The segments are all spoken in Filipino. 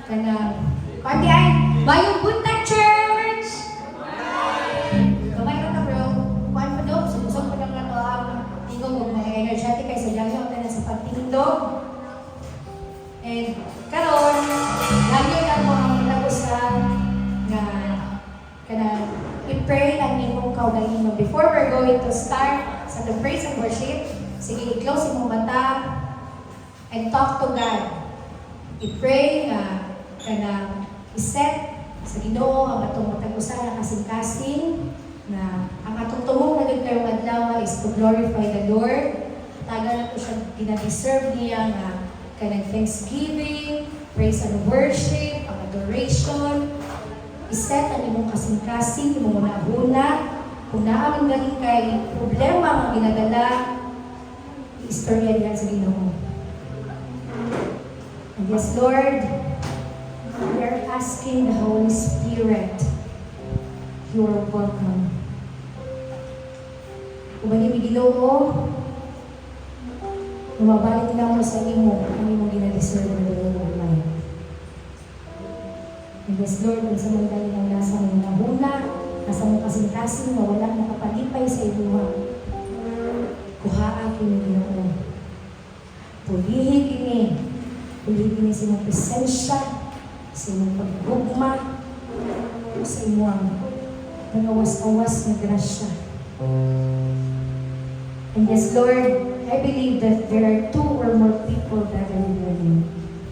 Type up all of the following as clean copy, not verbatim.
Kana, party ay, Bayong Buntag Church! Kamay na bro, kuhaan pa doon, sumusok pa lang na ito ang tingog kung may energetic kayo sa dyan na sa pagtindog. And karon, lagi na mo ang nagusan na kana i-pray ang imong kaugalingon. Before we're going to start sa the praise and worship, sige, i-close imong mata and talk to God. I-pray nga kana i-set sa Ginoo ang atong matag-usa na kasing-kasing na ang atong tumong na kayong adlaw is to glorify the Lord. Taga na to siya dina-deserve niya nga kanang thanksgiving, praise and worship, ang adoration. I-set ang imong kasing-kasing, imong una-una. Kung naaming galing kay problema ang ginadala, i-istorya diyan sa Ginoo. And yes, Lord, we are asking the Holy Spirit, you are welcome. Kung maging Ginoo, lumabalik na mo sa imo, ang imong gina-deserve na Lord life. And yes, Lord, kung sa mga dali ng nasa mong nahuna, nasa mong kasing-kasing na walang nakapalipay sa iluha, kuhaa kini Ginoo. Pulihi kini sa imong presensya, sa imong paggugma, sa imong nangawas-awas na grasya. And yes, Lord, I believe that there are 2 or more people gathered in your name.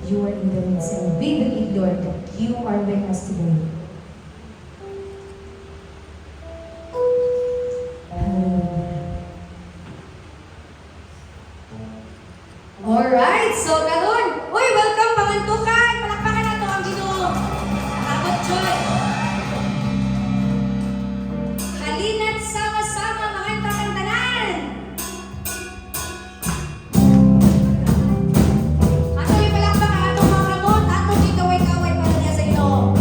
You are in the midst, and we believe, Lord, that you are with us today. Alright, so karon, uy, welcome pangantukan! Palakpakan na to ang Ginoo. Nakakot joy. Halina't sama-sama makanta ang tanan. Ato yung palakpakan, atong mga ramon, atong ikaway-kaway para niya sa Ginoo.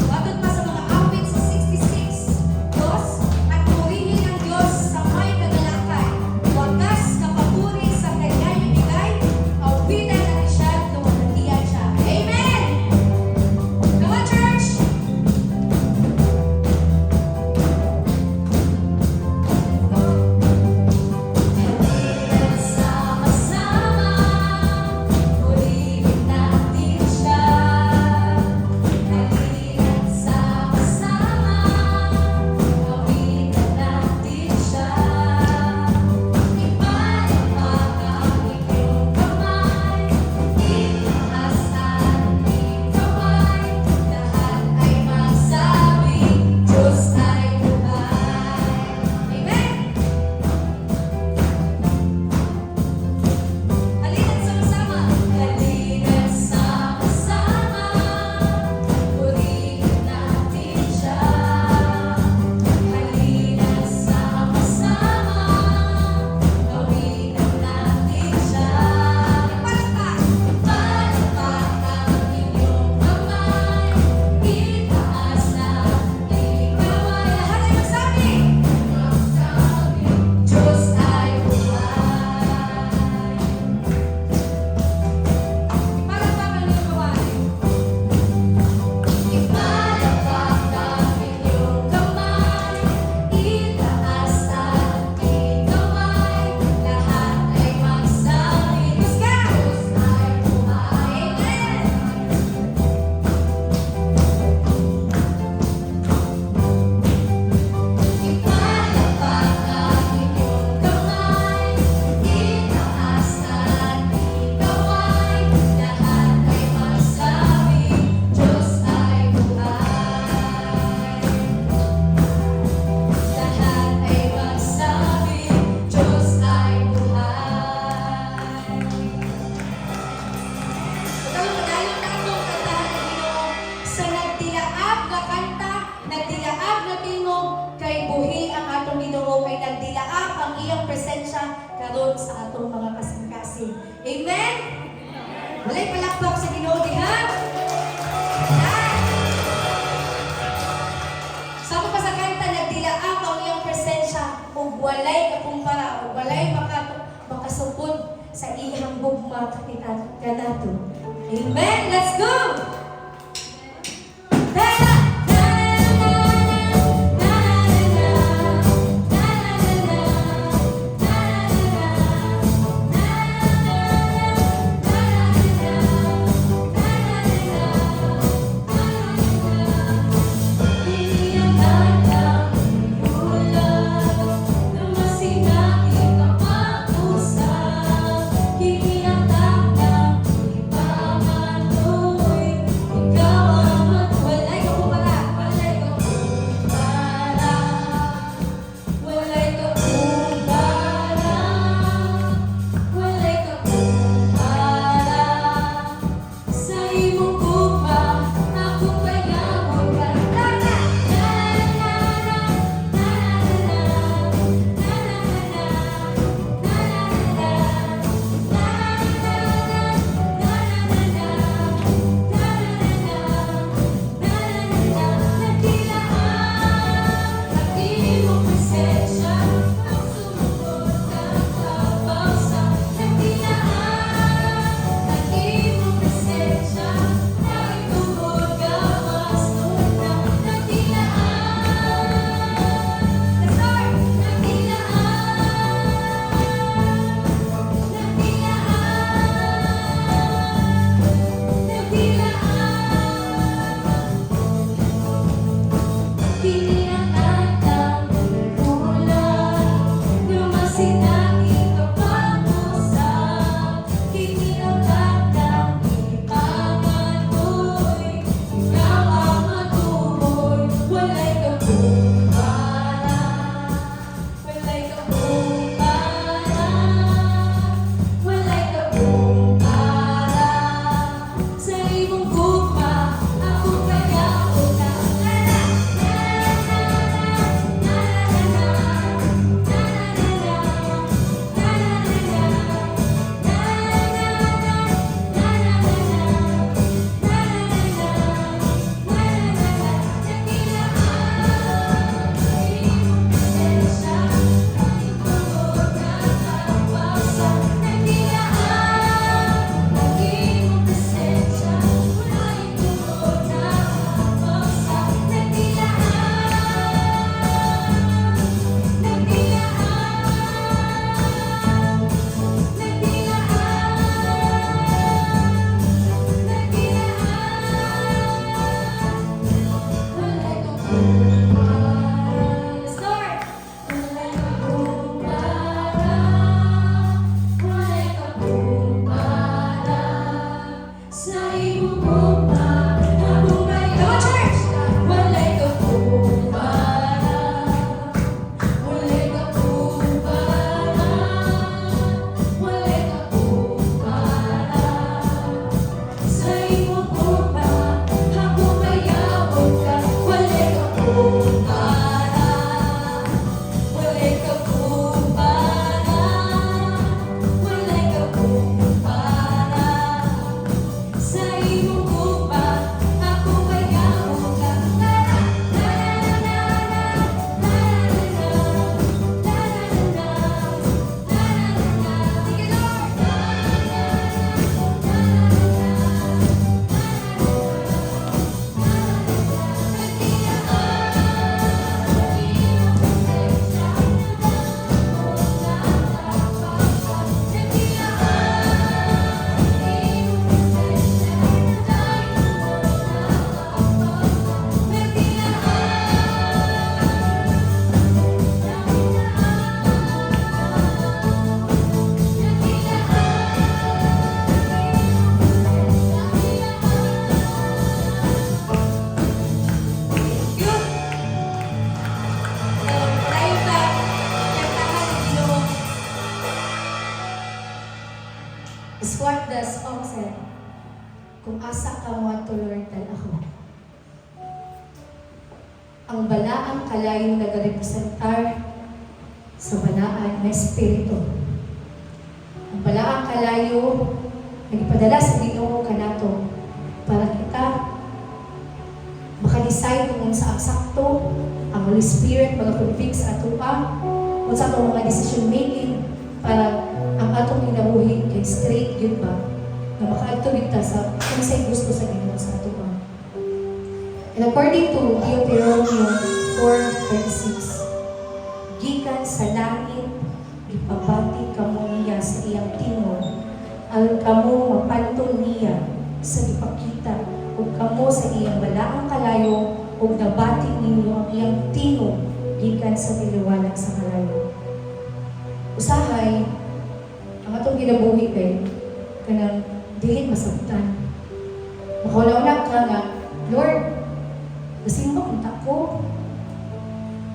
Batot pa sa mga awit sa 66, Diyos, at purihin ang Diyos sa may kagalakay. Wagas kapapuri sa kanyang ibigay, awitan na siya, tumatatiyan siya. Amen! Come on, church! Sama-sama, purihin natin siya. Halina't sama-sama, awitan natin siya. Ipalakpak ang iyong kamay, itaas ang iyong kamay, lahat ay magsabi, Diyos ay buhay. Amen! Halina't sama-sama, halina't sama-sama, purihin natin siya. Halina't sama-sama, awitan natin siya. Ipalakpak ang iyong kamay, itaas ang iyong kamay, lahat ay magsabi, Diyos ay buhay. Ipalakpak ang iyong kamay. Ipalakpak ang iyong kamay, itaas ang iyong kamay, lahat ay magsabi, Diyos ka! Diyos ay buhay. Amen! Ipalakpak ang iyong kamay, itaas ang iyong kamay, lahat ay magsabi, Diyos ay buhay. Lahat ay magsabi, Diyos ay buhay. Pagkalong na itong kantahan ng Ginoo, sa nagdilaab nga kanta, nagdilaab na tingog, kay buhi ang atong Ginoo, kay nagdilaab ang iyang presensya karon sa atong mga kasing-kasing. Amen? Walay palakpak sa Ginoo diha. Ayan. Sa pa sa kanta, nagdilaab ang iyang presensya, ug walay kakumpara, ug walay makasupod sa iyang gugma kanato. Amen! Let's go! What does song said? Kung asa ka mo to Lord ako. Ang balaang kalayo nagarepresentar sa balaan na espiritu. Ang balaang kalayo nagpadala sa Ginoo kanato para kita maka-decide kung sa eksakto ang Holy Spirit mag-convict sa ato kung sa atong mga decision making para ang atong inabuhi kay straight yun ba na makaagtulita sa kung sa'y gusto sa Ginoo sa ato ba. And according to Deuteronomy 4:36, gikan sa langit, ipabati kamo niya sa iyang tingog, ang kamo mapantol niya sa ipakita, ug kamo sa iyang balaang kalayo, ug nabati ninyo ang iyang tingog, gikan sa tiliwanag sa kalayo. Usahay, ang atong ginabuhi kay, kanang dili masabtan. Makauna-una ka nga, Lord, nasimba kunta ko.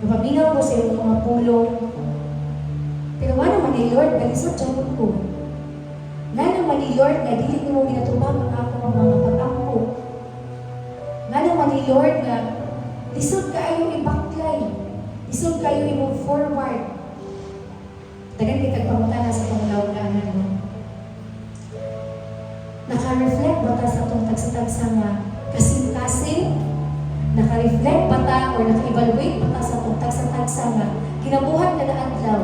Napaminaw ko sa iyong mga pulong. Pero wala naman ni Lord, nalisod dyan ko. Nga naman ni Lord, na dili mo ginatubang ang ako ng mga pag-ako. Nga naman ni Lord, na lisod kayo i-backline. Lisod kayo i-move forward. Dagan kay kagpamutana sa panglaw-laanan mo. Naka-reflect ba ta sa itong tagsa-tagsa nga kasing-kasing? Naka-reflect ba ta o naka-evaluate ba ta sa itong tagsa-tagsa nga kinabuhat na naadlaw?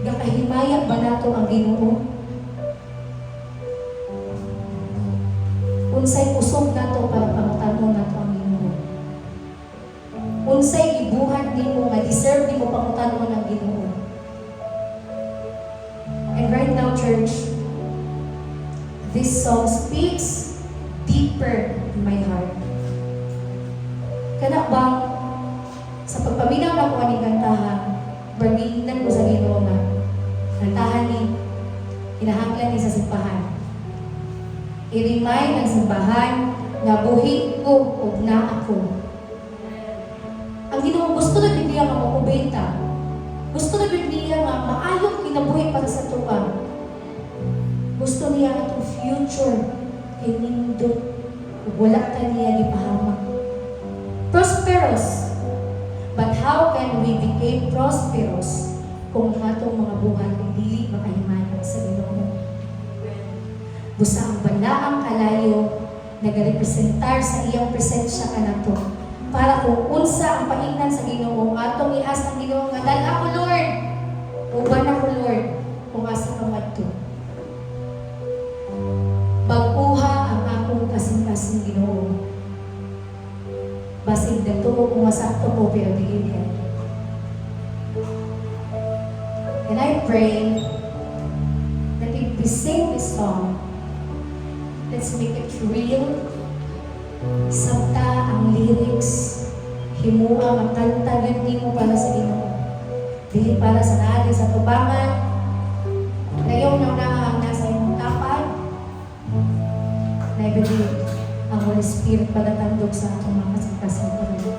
Gakahimaya ba nato ang Ginoo? Unsay usog nato para pangutanon nato ang Ginoo? Unsay gibuhat nimo nga deserve nimo pangutanon ang Ginoo? And right now, church, this song speaks deeper in my heart. Kana bang sa pagpaminaw na ko aning kantahan, barginan ko sa Ginoo nga kantahan ni kinahanglan ni sa simbahan. I-remind ang simbahan na buhi ko ug na ako. Ang Ginoo gusto na niya nga makubenta. Gusto na niya nga maayong kinabuhi para sa tuwa. Gusto niya atong future kay nindot ug wala ta niya gipahamak. Prosperous. But how can we become prosperous kung atong mga buhat ay dili makahimayan sa Ginoo? Busa ang balaang kalayo nagarepresentar sa iyang presensya kanato para kung unsa ang paingnan sa Ginoo atong ias ang Ginoo nga dal ako Lord uban ako Lord kung asa ka madto. Pag-uha ang akong kasing-kasing Ginoo. Basig nagtuo kung masakto ko pero dili niya. And I pray that if we sing this song, let's make it real. Sabta ang lyrics, himuang ang kanta, mo para sa Ginoo. Dili para sa natin sa tubangan, na yung naunahan nasa imong tapat, na ibigay ang Holy Spirit pagatandog sa atong mga kasing-kasing pamilya.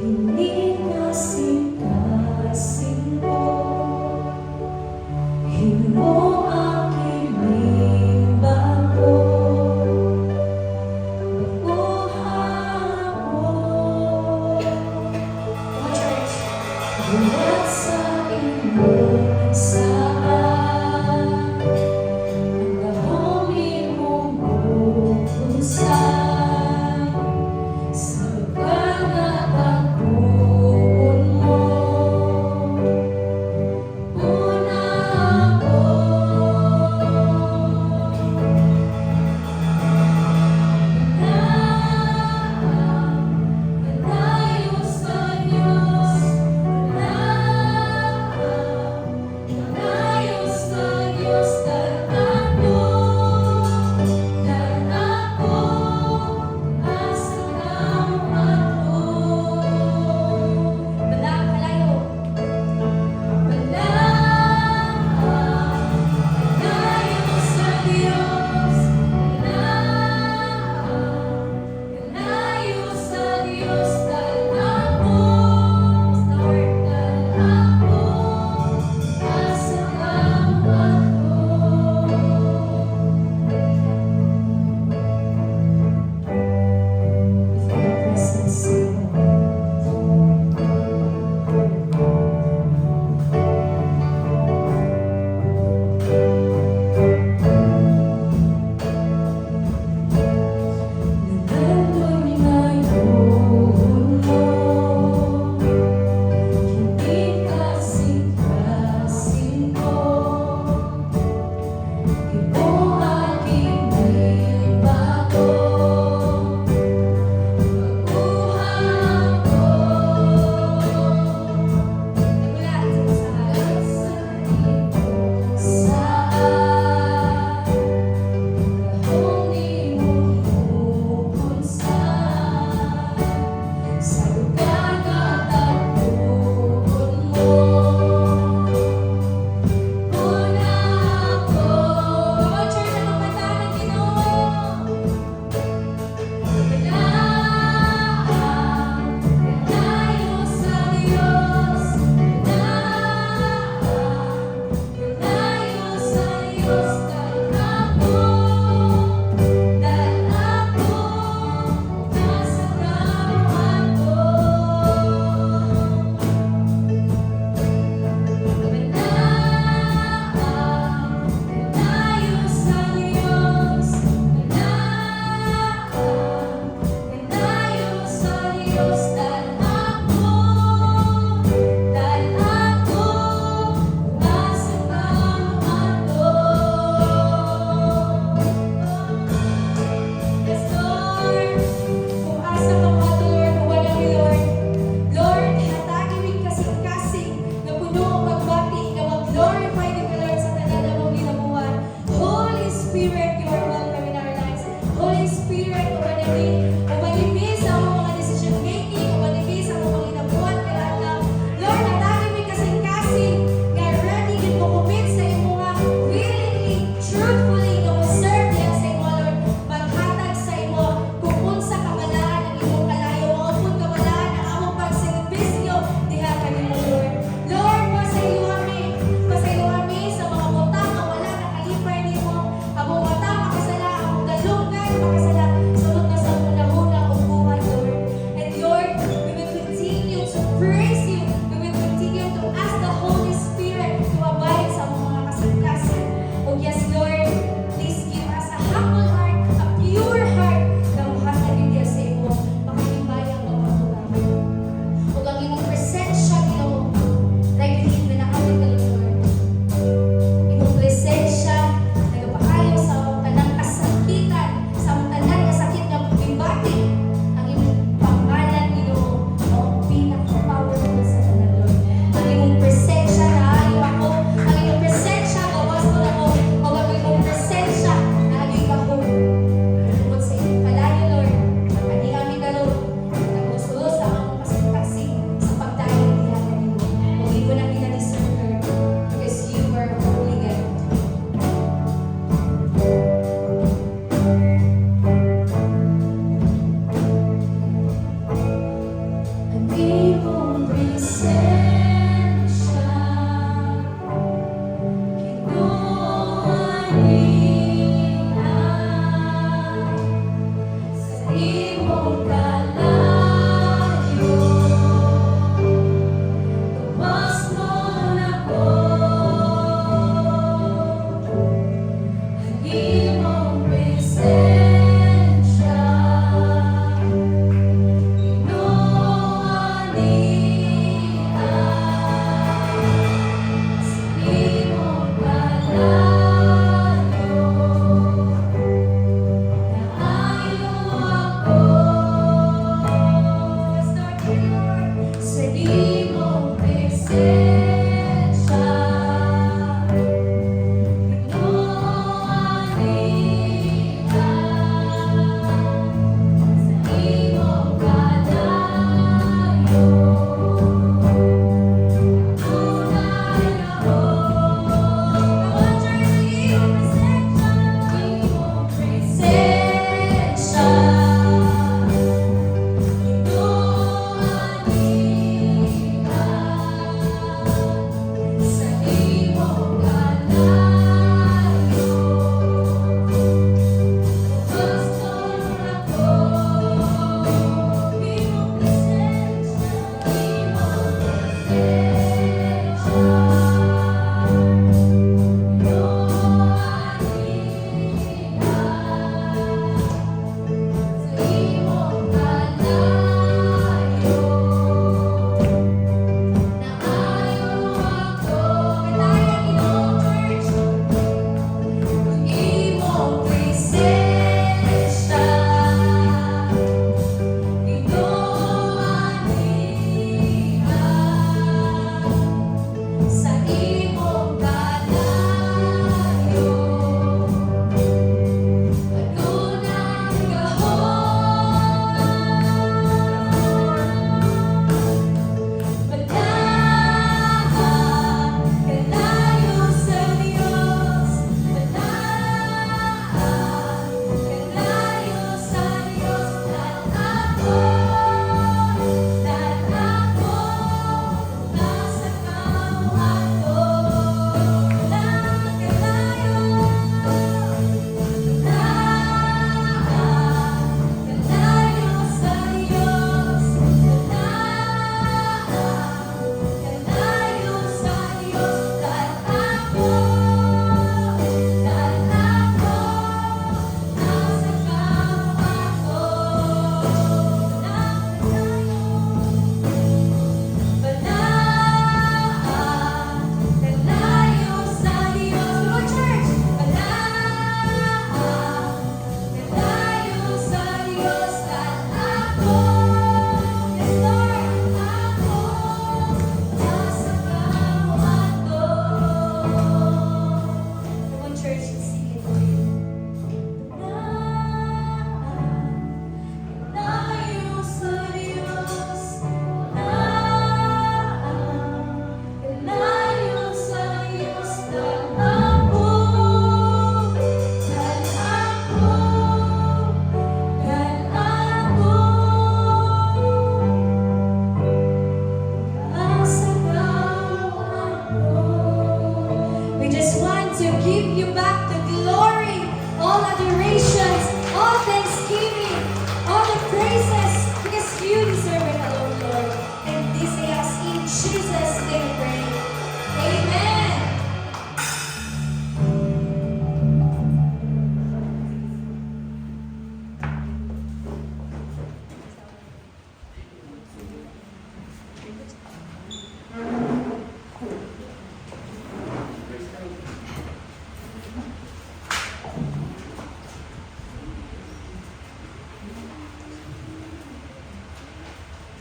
Hindi na sita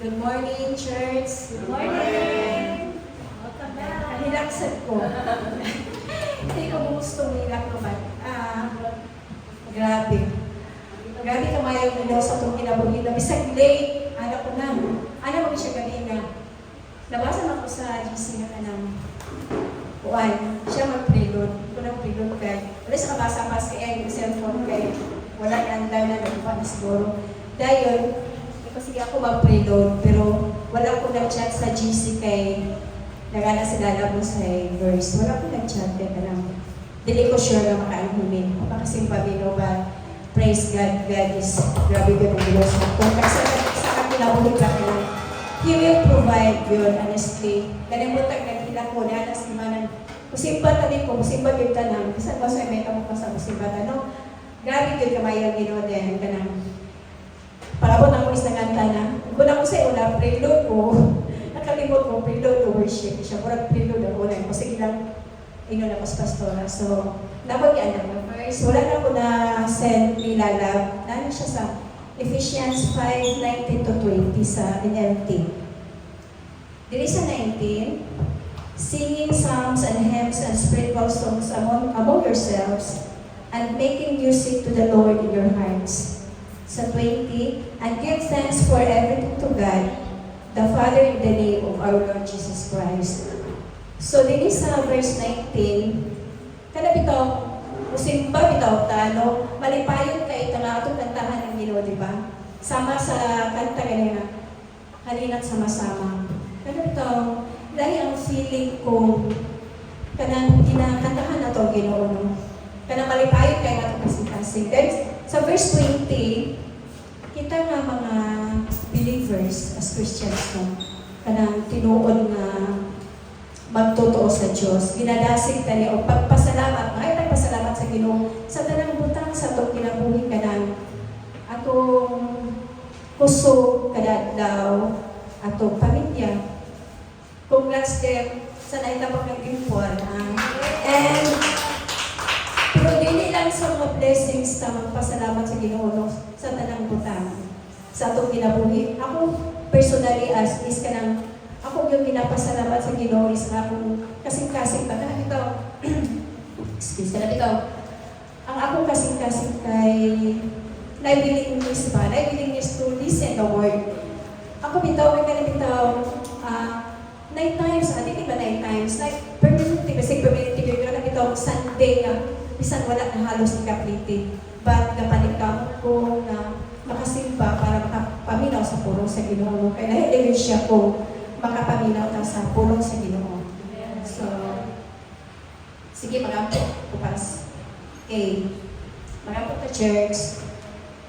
Good morning, church. Good morning! Welcome back! Kahilaksan ko. Hindi ko gustong hilak naman. Grabe. Grabe kamayaw na sa itong kinabuhi. Bisag late, anak ko na. Anak mo siya gabi na. Nabasan ako sa GC na kanang Juan. Siya mag-preload. Ito ng preload kay. Wala sa kabasa-pas kaya yung cellphone kay. Wala na na nagpa na siguro. Dahil, kasi ako mag-preload, pero wala ko nag-chat sa GC kay nagana sila na mo sa verse. Wala ko nag-chat kaya lang. Dili ko sure na makaanumin. Kasi pabino ba, praise God, God is grabe ko ng Diyos. Kung kasi sa kanila ulit lang yun, He will provide yun, honestly. Kanimutan nagkila ko na alas limanan. Musimba tabi ko, musimba yung tanang. Kasi ba sa meta mo pa sa musimba tanong. Grabe yun kamayang gino din. Kanang parabot ako is nanganta na. Kung ako sa una, preload ko. Nakalimot ko, preload to worship. Siya, murag preload ako na. Kasi ilang ino na mas pastora. So, nabagyan na verse. Wala na ako na send nilalab. Nano siya sa Ephesians 5:19-20 sa NLT. Dili sa 19, singing psalms and hymns and spiritual songs among yourselves and making music to the Lord in your hearts. Sa 20, and give thanks for everything to God, the Father, in the name of our Lord Jesus Christ. So, dili sa verse 19, kada bitaw, musimba bitaw tano, malipayon kay ito nga itong kantahan ng Ginoo, di ba? Sama sa kanta ganyan, halina't sama-sama. Kada bitaw, dahil ang feeling ko, kanang kinakantahan na ito, Ginoo, no? Kanang malipayon kay nga itong kasing-kasing. Guys, sa verse 20, kita nga mga believers as Christians no, kanang tinuod nga magtotoo sa Diyos. Ginadasig tani o pagpasalamat, ay pagpasalamat sa Ginoo sa tanang butang sa itong kinabuhi kanang atong kusog kadadlaw, atong pamilya. Congrats them sa naitapang nag-import. And pero dili lang sa mga blessings na magpasalamat sa Ginoo no, sa tanang butang sa atong kinabuhi. Ako personally as is kanang ako yung pinapasalamat sa Ginoo is akong kasing-kasing pa kanang ito. Excuse kanang ito. Ang akong kasing-kasing kay willingness ba? Willingness to listen the word. Ako bitaw kanang bitaw 9 times, di ba 9 times? Like permanently, kasi permanently kanang bitaw Sunday nga bisan wala na halos ikapliti. But napanikam ko na makasimba para makapaminaw sa sa pulong sa Ginoo. Kaya nahiligin siya kung makapaminaw ta sa pulong sa Ginoo. So, sige, marampo. Pupas. Okay. Marampo ka, church.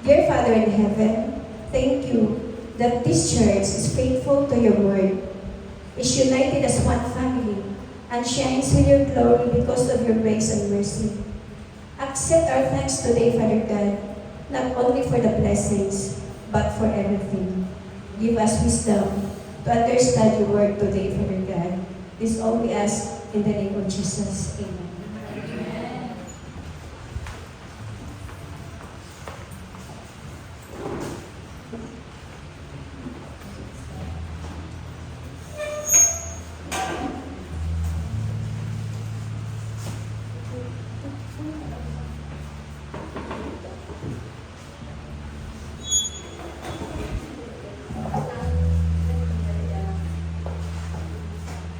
Dear Father in heaven, thank you that this church is faithful to your word, is united as one family, and shines with your glory because of your grace and mercy. Accept our thanks today, Father God, not only for the blessings, but for everything. Give us wisdom to understand your word today, Father God. This all we ask in the name of Jesus. Amen.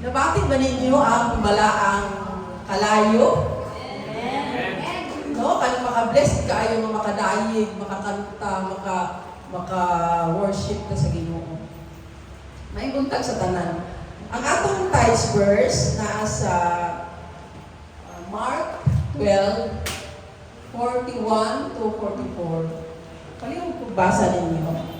Nabati ba ninyo ang balaang kalayo? No, kung maka-bless kaayo nga makadayig, makakanta, maka-worship ka sa Ginoo. May buntag sa tanan. Ang atong tithes verse na sa Mark 12:41 to 44. Palihog ko basa ninyo.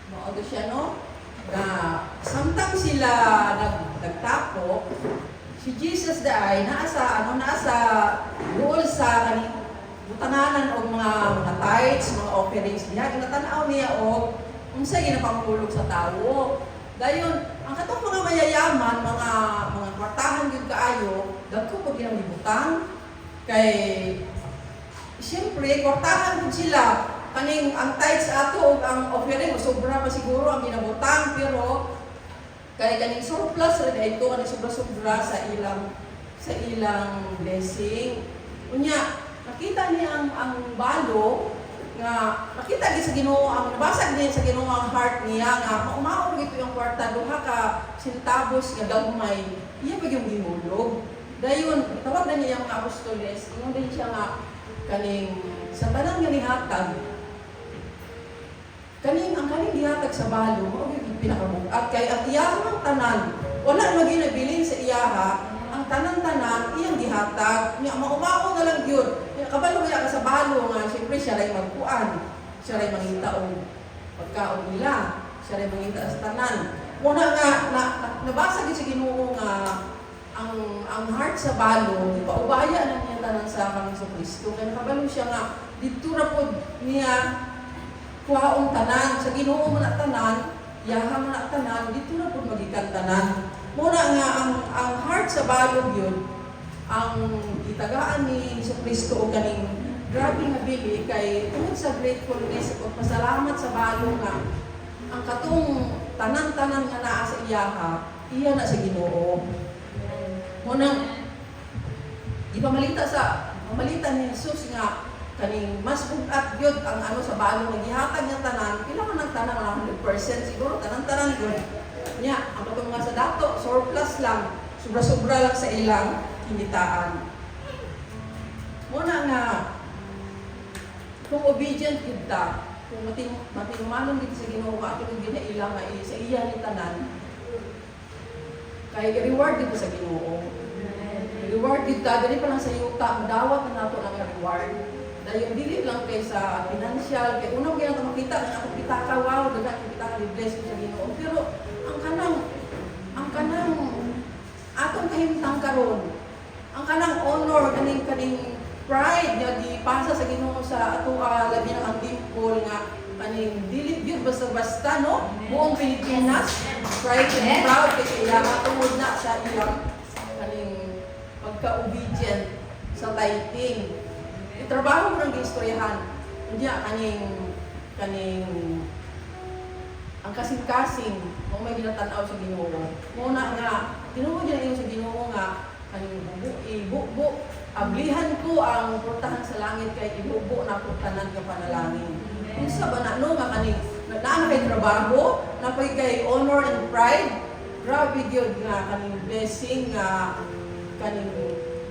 Maodo siya, no? Na samtang sila nagtapok, si Jesus daay nasa buol sa butananan o mga tithes, mga offerings niya. Ginatanaw niya o unsa ginapangulog sa tawo. Dayon, ang katong mga mayayaman, mga kwartahan gyud kaayo, dagko pag ginamibutang kay siyempre kwartahan gyud sila. Kaning ang tithes ato ug ang offering sobra pa siguro ang ginabutang, pero kay kaning surplus rin ay ito kaning sobra-sobra sa ilang blessing. Unya nakita niya ang balo nga nakita gyud sa Ginoo, ang nabasag din sa Ginoo ang heart niya nga maumaon gito yung kwarta duha ka centavos nga gagmay, iya pa yung gihulog. Dayon tawag na niya ang mga apostoles, ingon din siya nga kaning sa tanang nga nihatag ang kaning gihatag sa balo, mao gyud pinakabugat kay ang iyahang tanan wala maginabilin sa iyaha, ang tanan-tanan iyang gihatag nya maumaon na lang gyud. Kabalo kaya ka sa balo nga siyempre siya ray magkuan, siya ray mangita og pagkaon nila, siya ray mangita sa tanan. Muna nga nabasa gyud sa Ginoo nga ang heart sa balo ipaubaya na niya tanan sa Panginoon Kristo. Kaya kabalo siya nga didto ra pod niya kuhaon tanan sa Ginoo mo na tanan, yaha mo na tanan, dito na po magikan tanan. Muna nga ang heart sa balog yun, ang itagaan ni Kristo o kaning grabe nga bili kay tungod sa gratefulness o pasalamat sa balog nga ang katong tanan-tanan nga naa sa iyaha, iya na sa Ginoo. Muna ipamalita ni Jesus nga kaning mas bugat gyud ang ano sa balong nga gihatag niya tanan, kailangan ng tanan 100% siguro tanan-tanan gyud nya. Ang katong nga sa dato surplus lang, sobra-sobra lang sa ilang kinitaan. Muna nga kung obedient gyud ta, kung matinumanon gid sa Ginoo ka atong ginailang nga sa iya ni tanan, kay reward dito sa Ginoo. Reward dito dali pa lang sa yuta, madawat na nato ang reward. Dahil dili lang kay sa financial, kay unang ganyan ka makita, na ako kita ka, wow, dagat kita ka, i-bless ko sa Ginoo. Pero ang kanang atong kahimtang karon, ang kanang honor, kaning pride nga gipasa sa Ginoo sa ato labi na ang dimple nga kaning dili gyud basta-basta, no? Buong Pilipinas, pride and proud kay iya tungod na sa iyang pagka-obedient sa tithing. Itrabaho mo ng giistoryahan. Hindi kaning ang kasing-kasing kung may ginatanaw sa Ginoo. Muna nga, tinuod niya sa Ginoo nga kaning ibubo, ablihan ko ang portahan sa langit kay ibubo na portahan ka panalangin. Unsa ba na nga kaning naan kay trabaho, napay kay honor and pride. Grabe gyud nga kaning blessing nga kaning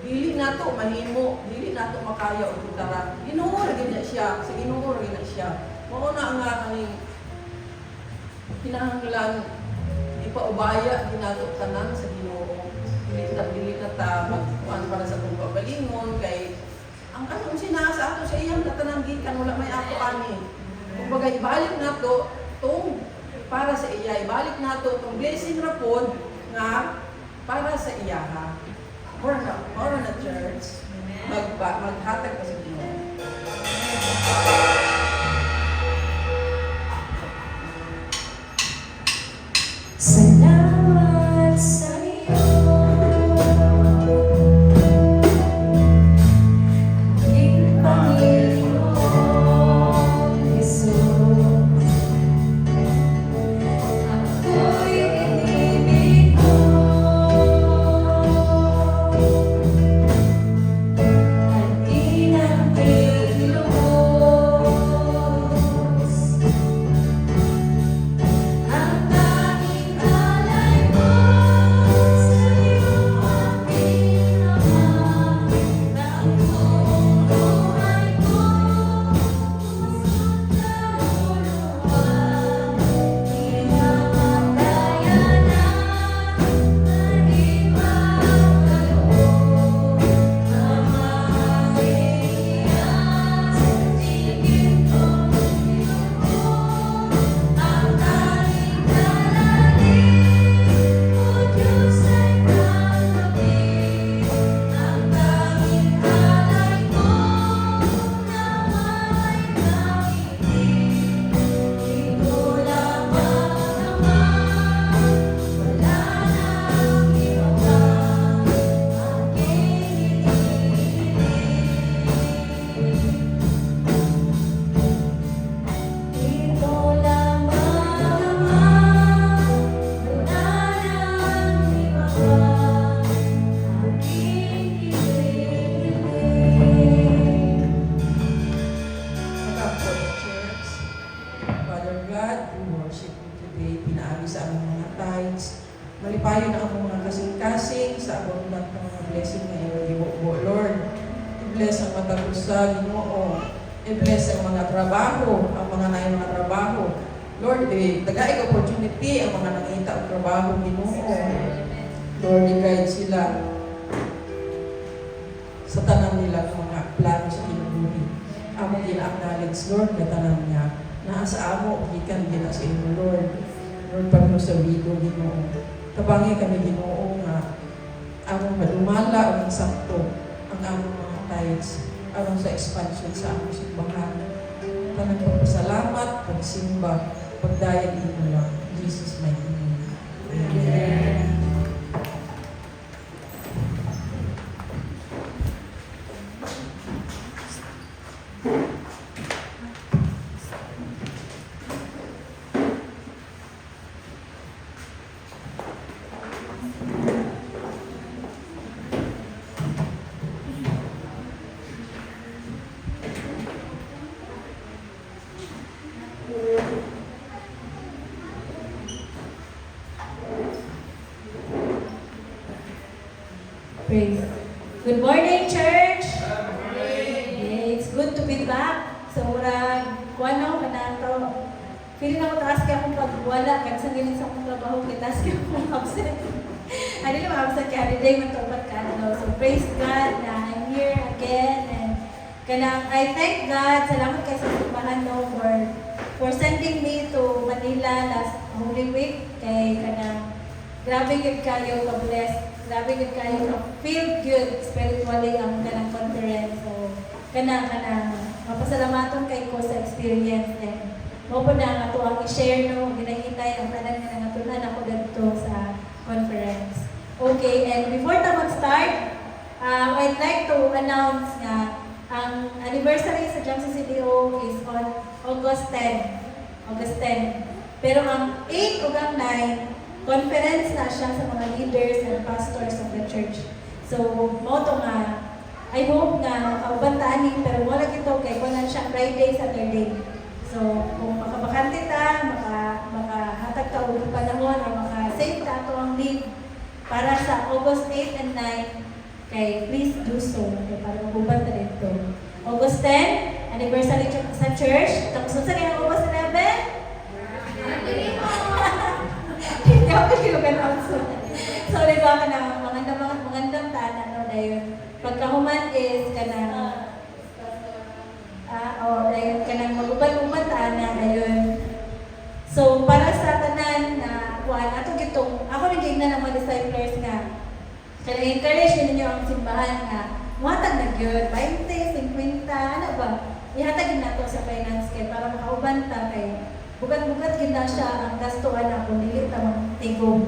dili nato mahimo, dili nato makaya og tara. Ginoo ra gyud na siya, sa Ginoo ra gyud na siya. Mao na nga kaning kinahanglan ipaubaya ginato tanan sa Ginoo. Dili na ta magkuan para sa kung babalingon kay ang kanang sinasa ato sa iyang tanan gikan wala may ato ani. Kumbaga ibalik nato tong para sa iya, ibalik nato tong blessing ra pod nga para sa iya ha. Or na church maghatag pa sa Ginoo. Salamat sa iyo, aking Panginoong Jesus. Ako'y inibig mo at di na pilubos. Ang tanging alay mo sa iyong aking Ama, na ang buong buhay ko pumasok sa luluhan. Di na makaya na maging magkaloob. Mamahalin sa tingin kong Ginoo, ang tanging dalaling o Diyos ay katabi. Ang tanging alay ko nawa'y kahiling. Di ko lamang naman, wala nang ginawa aking Ito lamang naman, wala nang iba aking hinihiling. Magkapot church. Father God, we worship you today. Pinaagi sa aming mga tithes. Malipayo na ang mga kasing-kasing sa abundant ng mga blessing na iyong gibuo, Lord. I-bless ang matagos sa Ginoo. I-bless ang mga trabaho, ang mga naay mga trabaho. Lord, dagay opportunity ang mga nangita ang trabaho, Ginoo. Lord, i-guide sila sa tanan nila ng mga plano sa kinabuhi. Amo gina-acknowledge, Lord, na tanan niya. Naasa amo, gikan gina sa inyo, Lord. Lord, pagno sa wido, Ginoo. Tabangi kami, Ginoo, nga among madumala o sakto ang among mga tithes aron sa expansion sa among simbahan. Tanang pagpasalamat, pagsimba, pagdayag imo lang. In Jesus' mighty name. Amen. Praise. Good morning, church! Yeah, it's good to be back. Sa murag, kuwano, kanang feeling ako taas kaya akong pagwala, kasi sa nilin sa akong trabaho, kaya taas kaya akong absent. Ano naman absent kaya, every day matubat ka. So praise God na I'm here again. And kanang, I thank God, salamat kayo sa simbahan no, for sending me to Manila last Holy Week. Kay kanang, grabe yun kayo ka-bless. Grabe yun kayo ka-feel good spiritually ang kanang conference. So, kanang, mapasalamatong kay ko sa experience. And, mo po na nga ito ang i-share no, ginahintay ang tanan nga nangatunan ako dito sa conference. Okay, and before ta mag-start, I'd like to announce na ang anniversary sa Jamsa CDO is on August 10. August 10. Pero ang 8 ug ang 9, conference na siya sa mga leaders and pastors of the church. So, mo to nga, I hope na makaubantaan pero wala ito kay kung siya Friday, Saturday. So, kung makabakante ta, makahatag ka ulit panahon o maka-save ta ito ang leave para sa August 8 and 9, kay please do so. Okay, para maguban ta dito. August 10, anniversary sa church. Tapos sa kaya August 11, hindi ako kinugan so, di ba ka na magandang tanan no, dayon. Pagkahuman is ka na dayon ka na mag-uban-uban tanan, dayon. So, para sa tanan na kuan ato gitong, ako rin na ng mga disciples nga, kaya encourage ninyo ang simbahan nga, muhatag na yun, 20, 50, ano ba? Ihatag na to sa finance kay para makauban ta kay bukat-bukat gina siya ang gastuan na kung dili ta magtigom.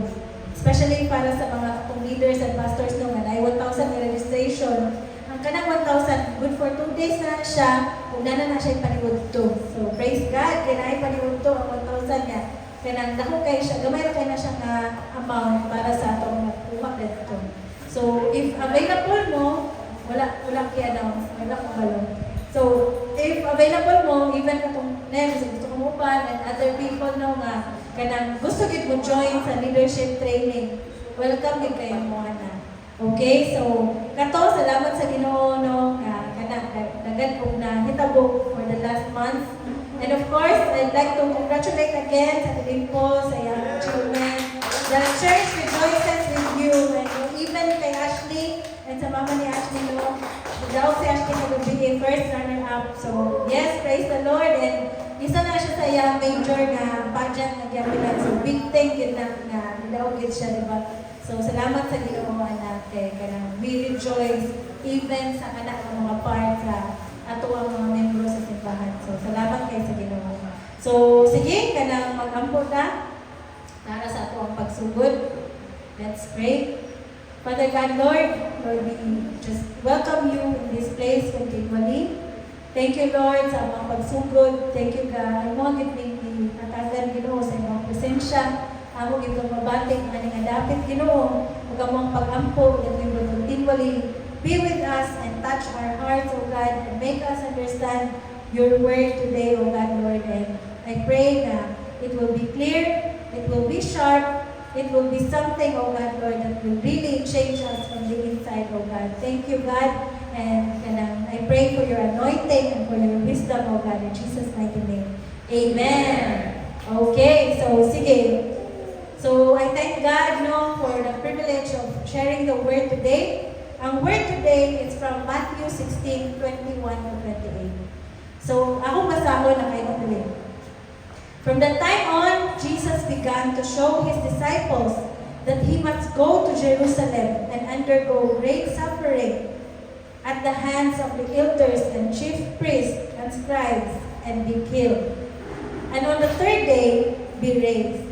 Especially para sa mga atong leaders and pastors no nga ay 1,000 registration. Ang kanang 1,000 good for 2 days na siya kung na siya paniudto. So praise God kay naay paniudto ang 1,000 niya. Kanang dako kay siya gamay ra kay na siya nga amount para sa atong kuha dito. So if available mo wala ki-announce, wala ko balon. So, if available mo, even katong next, gusto kong upan, and other people know nga, kanang gusto gid mo join sa leadership training, welcome din kayo mo na. Okay, so, kato, salamat sa Ginoo no, kanang dagad kong na hitabo for the last month. And of course, I'd like to congratulate again sa Olimpo, sa iyang achievement. The church rejoices with you, and even kay Ashley, and sa mama ni Ashley no, daw si Ashley nag-be first runner-up. So, yes, praise the Lord. And isa na siya sa iyang major na pageant na gabilan. So, big thank you na nilawagit siya, diba? So, salamat sa Ginoo anak. Kanang we rejoice even sa kanak ng mga part sa ato ang mga membro sa simbahan. So, salamat kayo sa Ginoo. So, sige, kanang mag-ampo na para sa ato ang pagsugod. Let's pray. Father God, Lord, we just welcome you in this place continually. Thank you, Lord, sa mga pagsugod. Thank you, God. Mo gitning atagan Ginoo sa imong presensya. Amo gitong mabating aning adapit Ginoo. Ug among pag-ampo that we will continually be with us and touch our hearts, O God, and make us understand your word today, O God, Lord. And I pray na it will be clear, it will be sharp, it will be something, oh God, Lord, that will really change us from the inside, oh God. Thank you, God. And I pray for your anointing and for your wisdom, oh God, in Jesus' mighty name. Amen. Okay, so sige. So I thank God, no, for the privilege of sharing the word today. Ang word today is from Matthew 16:21-28. So ako basahon na kayo tuloy. From that time on, Jesus began to show his disciples that he must go to Jerusalem and undergo great suffering at the hands of the elders and chief priests and scribes and be killed, and on the third day be raised.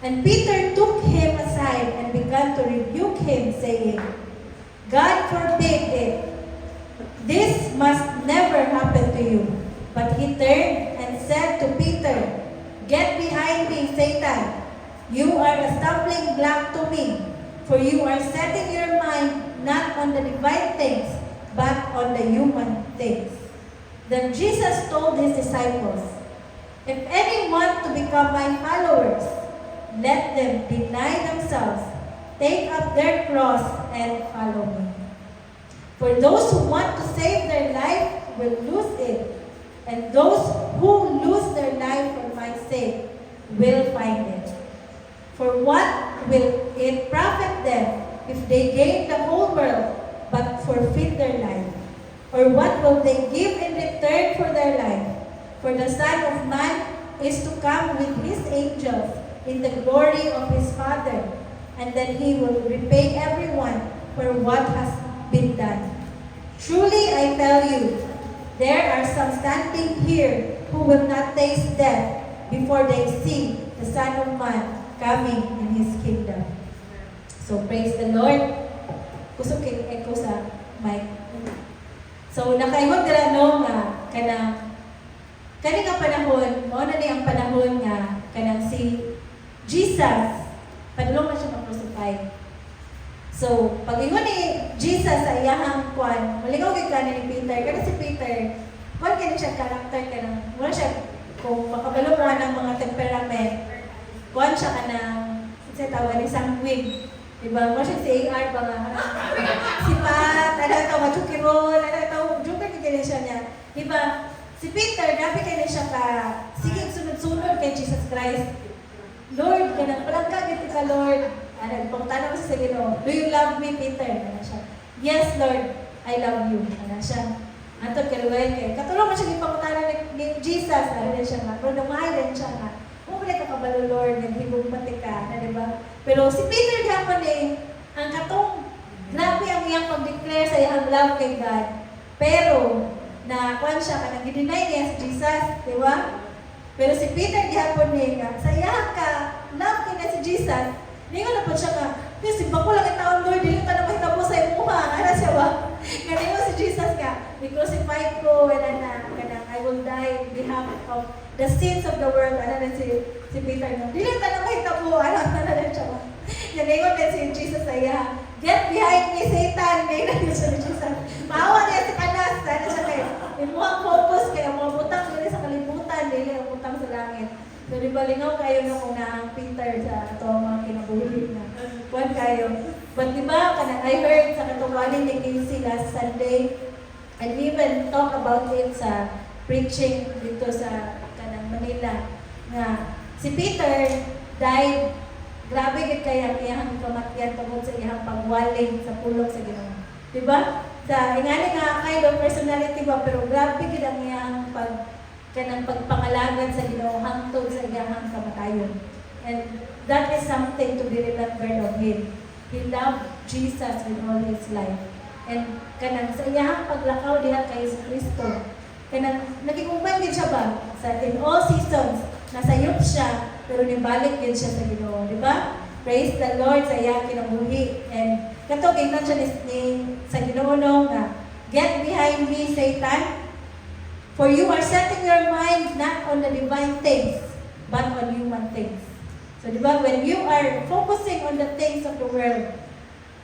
And Peter took him aside and began to rebuke him, saying, God forbid it. This must never happen to you. But he turned and said to Peter, Get behind me, Satan. You are a stumbling block to me, for you are setting your mind not on the divine things, but on the human things. Then Jesus told his disciples, If any want to become my followers, let them deny themselves, take up their cross, and follow me. For those who want to save their life will lose it, and those who lose their life for my sake will find it. For what will it profit them if they gain the whole world but forfeit their life? Or what will they give in return for their life? For the Son of Man is to come with his angels in the glory of his Father, and then he will repay everyone for what has been done. Truly I tell you, there are some standing here who will not taste death before they see the Son of Man coming in his kingdom. So praise the Lord. kusog kay echo sa mic. So nakaingon dira no nga kani nga panahon, mao na ni ang panahon nga kanang si Jesus padulong na siya ma-crucify. So, pag ingon ni Jesus sa iyahang kwan, maligaw gid kanin ni Peter. Kasi si Peter, kwan kani siya character kanang wala siya kung makabalo ra ng mga temperament. Kwan siya kanang sa tawag ni sanguine. Diba? Wala siya si AR ba nga? Si Pat, ano ito, machukirol, ano ito, joker kaya siya niya. Diba? Si Peter, grabe kaya siya ka, sige, sunod-sunod kay Jesus Christ. Lord, kanang palangka gito ka, Lord. Ano, pagtanong sa Ginoo, do you love me, Peter? Ano siya? Yes, Lord, I love you. Ano siya? Ato kaluway kay. Katulong man siya gipangutanan ni Jesus, ano din siya nga. Pero namay din siya nga. Kung wala ka kabalo, Lord, naghibong pati ka, na diba? Pero si Peter gapon ang katong grabe ang iyang pag-declare sa iyang love kay God. Pero na kwan siya kanang gidinay niya si Jesus, di ba? Pero si Peter gihapon nga sa iyang ka love kay na si Jesus. Ningon na po siya nga, kasi bako lang ang taon, Lord, dili ka na mahitabo sa imuha. Ano siya ba? Ngayon si Jesus nga, be crucified ko, and kanang I will die in behalf of the sins of the world. Ano na si Peter nga, dili ka na mahitabo. Ano na siya ba? Ngayon din si Jesus sa iya, get behind me, Satan. Ngayon na siya ni Jesus. Maawa niya si Panas. Ano siya kayo? Imuhang focus kayo, mga butang dili sa kalibutan, dili ang butang sa langit. So, di ba, lingaw kayo nung unang Peter sa ito mga kinabuhi na kuwan kayo. But di ba, I heard sa katuwanin ni Casey last Sunday, and we even talk about it sa preaching dito sa kanang Manila, na si Peter died, grabe gid kaya ang iyang kamatyan tungod sa iyang pagwaling sa pulong sa Ginoo. Di ba? Sa ingani nga kind of personality ba, pero grabe gid ang iyang kanang pagpangalagan sa Ginoo hangtod sa iyang kamatayon. And that is something to be remembered of him. He loved Jesus with all his life. And kanang sa iyang paglakaw diha kay Kristo, kanang nagigugman din siya ba sa in all seasons, nasayop siya pero nibalik din siya sa Ginoo, di ba? Praise the Lord sa iyang kinabuhi. And kato gingnan siya ni sa Ginoo no nga, get behind me, Satan. For you are setting your mind not on the divine things, but on human things. So, di ba, when you are focusing on the things of the world,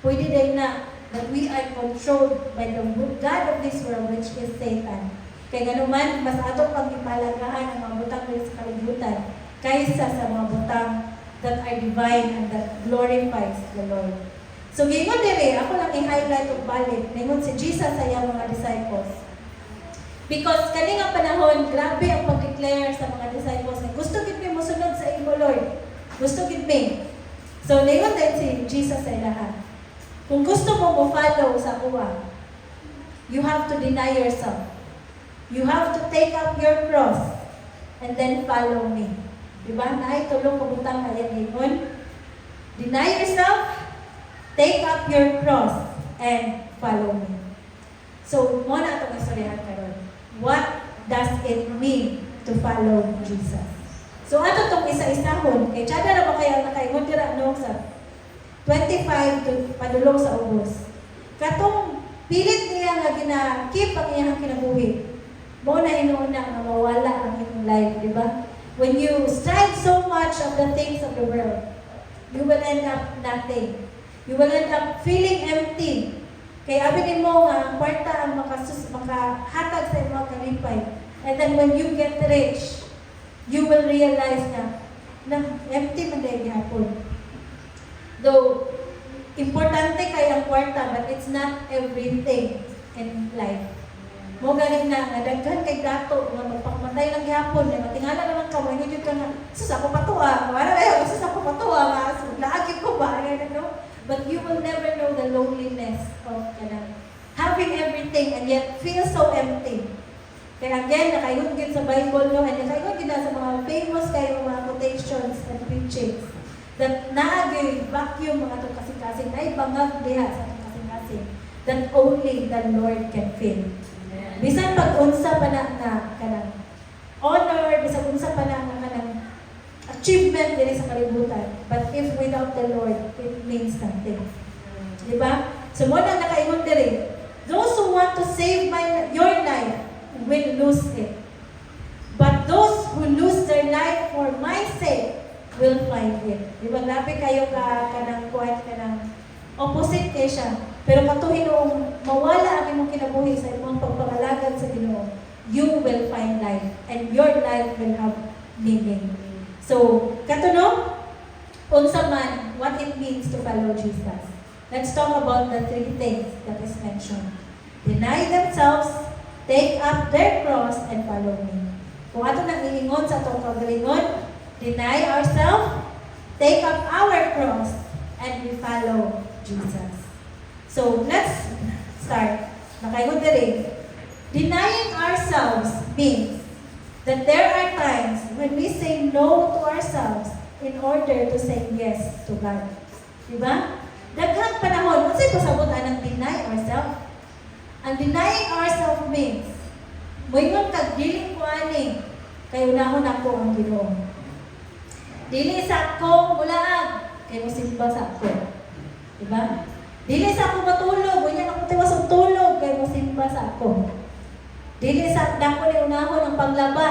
pwede din na that we are controlled by the God of this world, which is Satan. Kaya ganuman, mas atong pagpipalagahan ang mga butang rin sa kalibutan kaysa sa mga butang that are divine and that glorifies the Lord. So, ngayon dire, ako lang i-highlight o balik, ngayon si Jesus sa iyang mga disciples. Because kani nga panahon, grabe ang pag-declare sa mga disciples na gusto gid mi mosunod sa imo, Lord. Gusto gid mi. So, nayon din si Jesus sa ilaha. Kung gusto mo mo-follow sa kuha, you have to deny yourself. You have to take up your cross and then follow me. Diba? Naay tulong pabutang na yan ngayon. Deny yourself, take up your cross, and follow me. So, muna itong istoryahan karon. What does it mean to follow Jesus? So, ato itong isa-isahon. Kaya tsada na ba kaya nakaingon dira no sa 25 to padulong sa ubos. Katong pilit niya nga gina-keep ang iyang kinabuhi. Mo na inuuna nga mawala ang iyong life, di ba? When you strive so much of the things of the world, you will end up nothing. You will end up feeling empty. Kaya abinin mo nga, ang kwarta ang makahatag sa iyong kalipay. And then when you get rich, you will realize na empty man dahil gihapon. Though, importante kay ang kwarta, but it's not everything in life. Mo galing na, daghan kay dato, nga magpakamatay lang gihapon, na matingala naman ka, may nudyo ka nga, sus ako patuwa, wala na sus ako patuwa, laagin ko ba, no? But you will never know the loneliness of having everything and yet feel so empty. Kaya again, nakayod din sa Bible nyo, and nakayod din sa mga famous kayo mga quotations and preachings that naagay vacuum mga itong kasing-kasing, na ibangag diha sa itong kasing-kasing that only the Lord can fill. Bisan pag-unsa pa na kanang honor, bisan unsa pa na kanang achievement din sa kalibutan. But if without the Lord, it means nothing. Diba? So mo na nakaingon diri. Those who want to save your life will lose it. But those who lose their life for my sake will find it. Di ba? Grabe kayo kanang kuwan, kanang opposite kay siya. Pero katuhin noong mawala ang imong kinabuhi sa imong pagpangalagad sa Ginoo, you will find life and your life will have meaning. So, katuno, unsa man what it means to follow Jesus. Let's talk about the three things that is mentioned. Deny themselves, take up their cross, and follow me. Kung ato nang iingon sa atong kagalingon, deny ourselves, take up our cross, and we follow Jesus. So, let's start. Nakaingon diri. Denying ourselves means that there are times when we say no to ourselves in order to say yes to God. Diba? Daghang panahon, unsay pasabot ang deny ourselves? Ang denying ourselves means, moingon kag dili ko ani, kay unahon ako ang Ginoo. Dili sa akong bulaag, kay mosimba sa ako. Diba? Dili sa ako matulog, unya ako tiwas og tulog, kay mosimba sa ako. Dili sa dako ni unahon ang paglaba,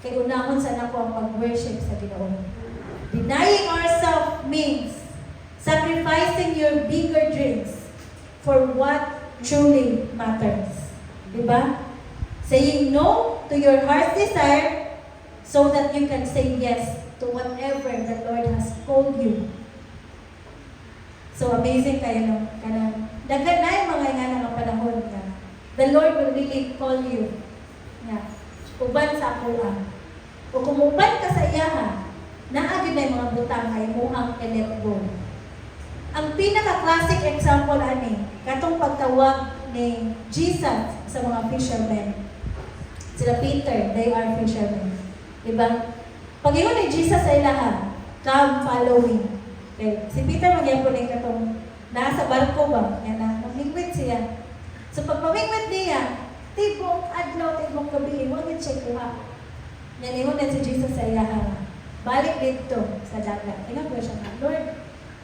kay unahon sa nako ang pag-worship sa Ginoo. Denying ourselves means sacrificing your bigger dreams for what truly matters. Diba? Saying no to your heart's desire so that you can say yes to whatever the Lord has called you. So amazing kayo no? Kanang daghan na yung mga nga nga panahon nga. The Lord will really call you. Nga. Uban sa ako. O kung uban ka sa iyaha, naagin na yung mga butang ay muhang let go. Ang pinaka-classic example ani, katong pagtawag ni Jesus sa mga fishermen. Sila Peter, they are fishermen. Diba? Pag-iwan ni Jesus sa ilaha, come follow me. Okay. Si Peter magyapon ay katong nasa barko ba? Yan na, mamingwit siya. So pag mamingwit niya, tibok, adlaw, tibok gabi, huwag yung check kuha. Yan, iwan si Jesus sa ilaha. Balik dito sa dagat. Tingnan ko siya nga, Lord,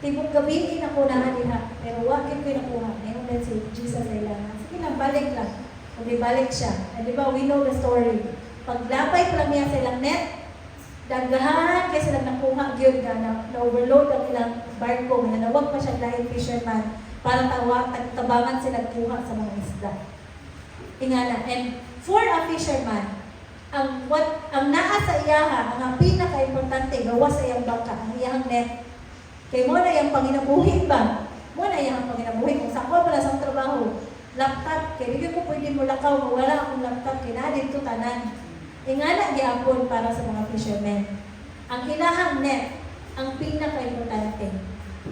tibok gabi ako na diha, pero wakit ko nakuha. Ngayon din si Jesus ay lang. Sige lang, balik lang. Kung balik siya. And di ba, we know the story. Paglapay pa lang niya sa ilang net, dagahan kaya silang nakuha yun na-overload ang ilang barko, na nawag pa siya dahil fisherman para tabangan sila kuha sa mga isda. Ingana. And for a fisherman, ang naa sa iyaha, ang pinaka-importante, gawa sa iyang bangka, ang iyang net. Kaya mo na yung panginabuhi ba? Mo na yung panginabuhi. Kung saan pala sa trabaho, laptop, kaya hindi ko pwede mo lakaw, wala akong laptop, kinadin to tanan. Ingana giapon para sa mga fishermen. Ang kinahang net, ang pinaka-importante.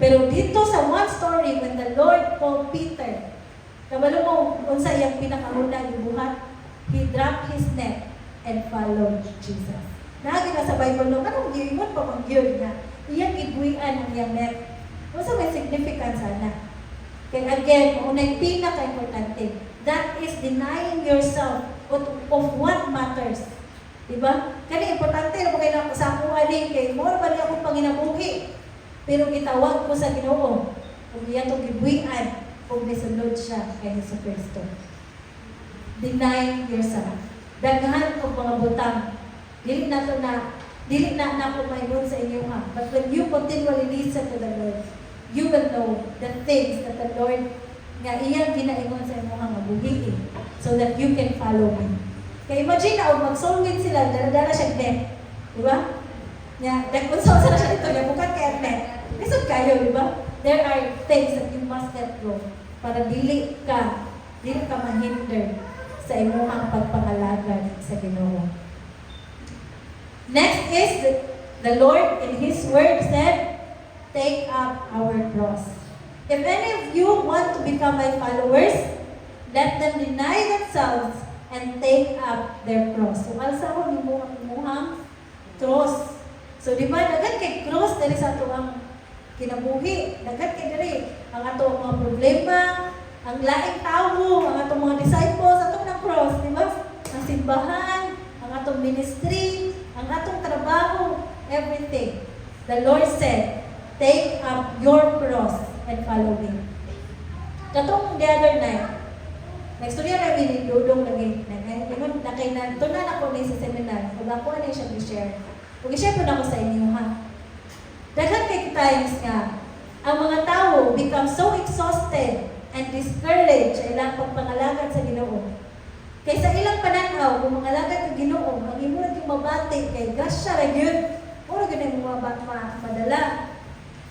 Pero dito sa one story, when the Lord called Peter, kabalo mo, unsa iyang pinakahuna gibuhat, he dropped his net and followed Jesus. Nagi na sa Bible, no? Anong giingon pa mang yun na? Iyang ibuian ang iyang net. Unsa may significance sana? Kaya again, unay pinaka-importante, that is denying yourself of what matters. Diba? Kaya importante na kayo na sa akong aling, kay more ba niya akong panginabuhi? Pero itawag ko sa Ginoo, kung iya itong ibuian, kung nisunod siya kay Jesu Cristo. Deny yourself. Daghan kong mga butang. Dili na ako maingon sa inyo ha. But when you continually listen to the Lord, you will know the things that the Lord nga iyang ginaingon sa inyo nga buhiin so that you can follow me. Kaya imagine na, mag-soulmate sila, dala-dala siya net. Diba? Kung saan na siya ito, bukan kaya net. Lisod kayo, diba? There are things that you must let go para dili ka mahinder sa imuhang pagpangalagad sa Ginoo. Next is the Lord in His Word said, take up our cross. If any of you want to become my followers, let them deny themselves and take up their cross. So, alsahon ni muhang cross. So, di ba, dagat kay cross dali sa ato ang kinabuhi. Dagat kay dali ang ato mga problema, ang laing tao, ang atong mga disciples, atong ng cross, di ba? Ang simbahan, ang atong ministry, ang atong trabaho, everything. The Lord said, take up your cross and follow me. katong the other night, nagstorya namin ni Dudong lagi. Ingon, tunan ako ni sa seminar. Kung ako ano siya i-share. Kung i-share po na ako sa inyo, ha? Daghan kay times nga, ang mga tao become so exhausted and discouraged sa ilang pagpangalagad sa Ginoo. Kaysa ilang pananaw, kung mangalagad sa Ginoo, ang imo yung mabati kay grasya ra gyud. Ora gyud ang madala.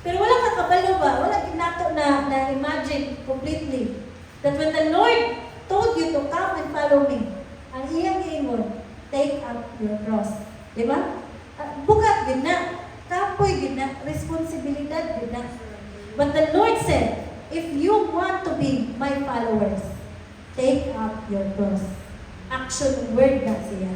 Pero wala ka kabalo ba? Wala ginato na imagine completely that when the Lord told you to come and follow me, ang iyang ingon, take up your cross. Di ba? Bugat din na. Kapoy din na. Responsibilidad din na. But the Lord said, if you want to be my followers, take up your cross. Action word na siya.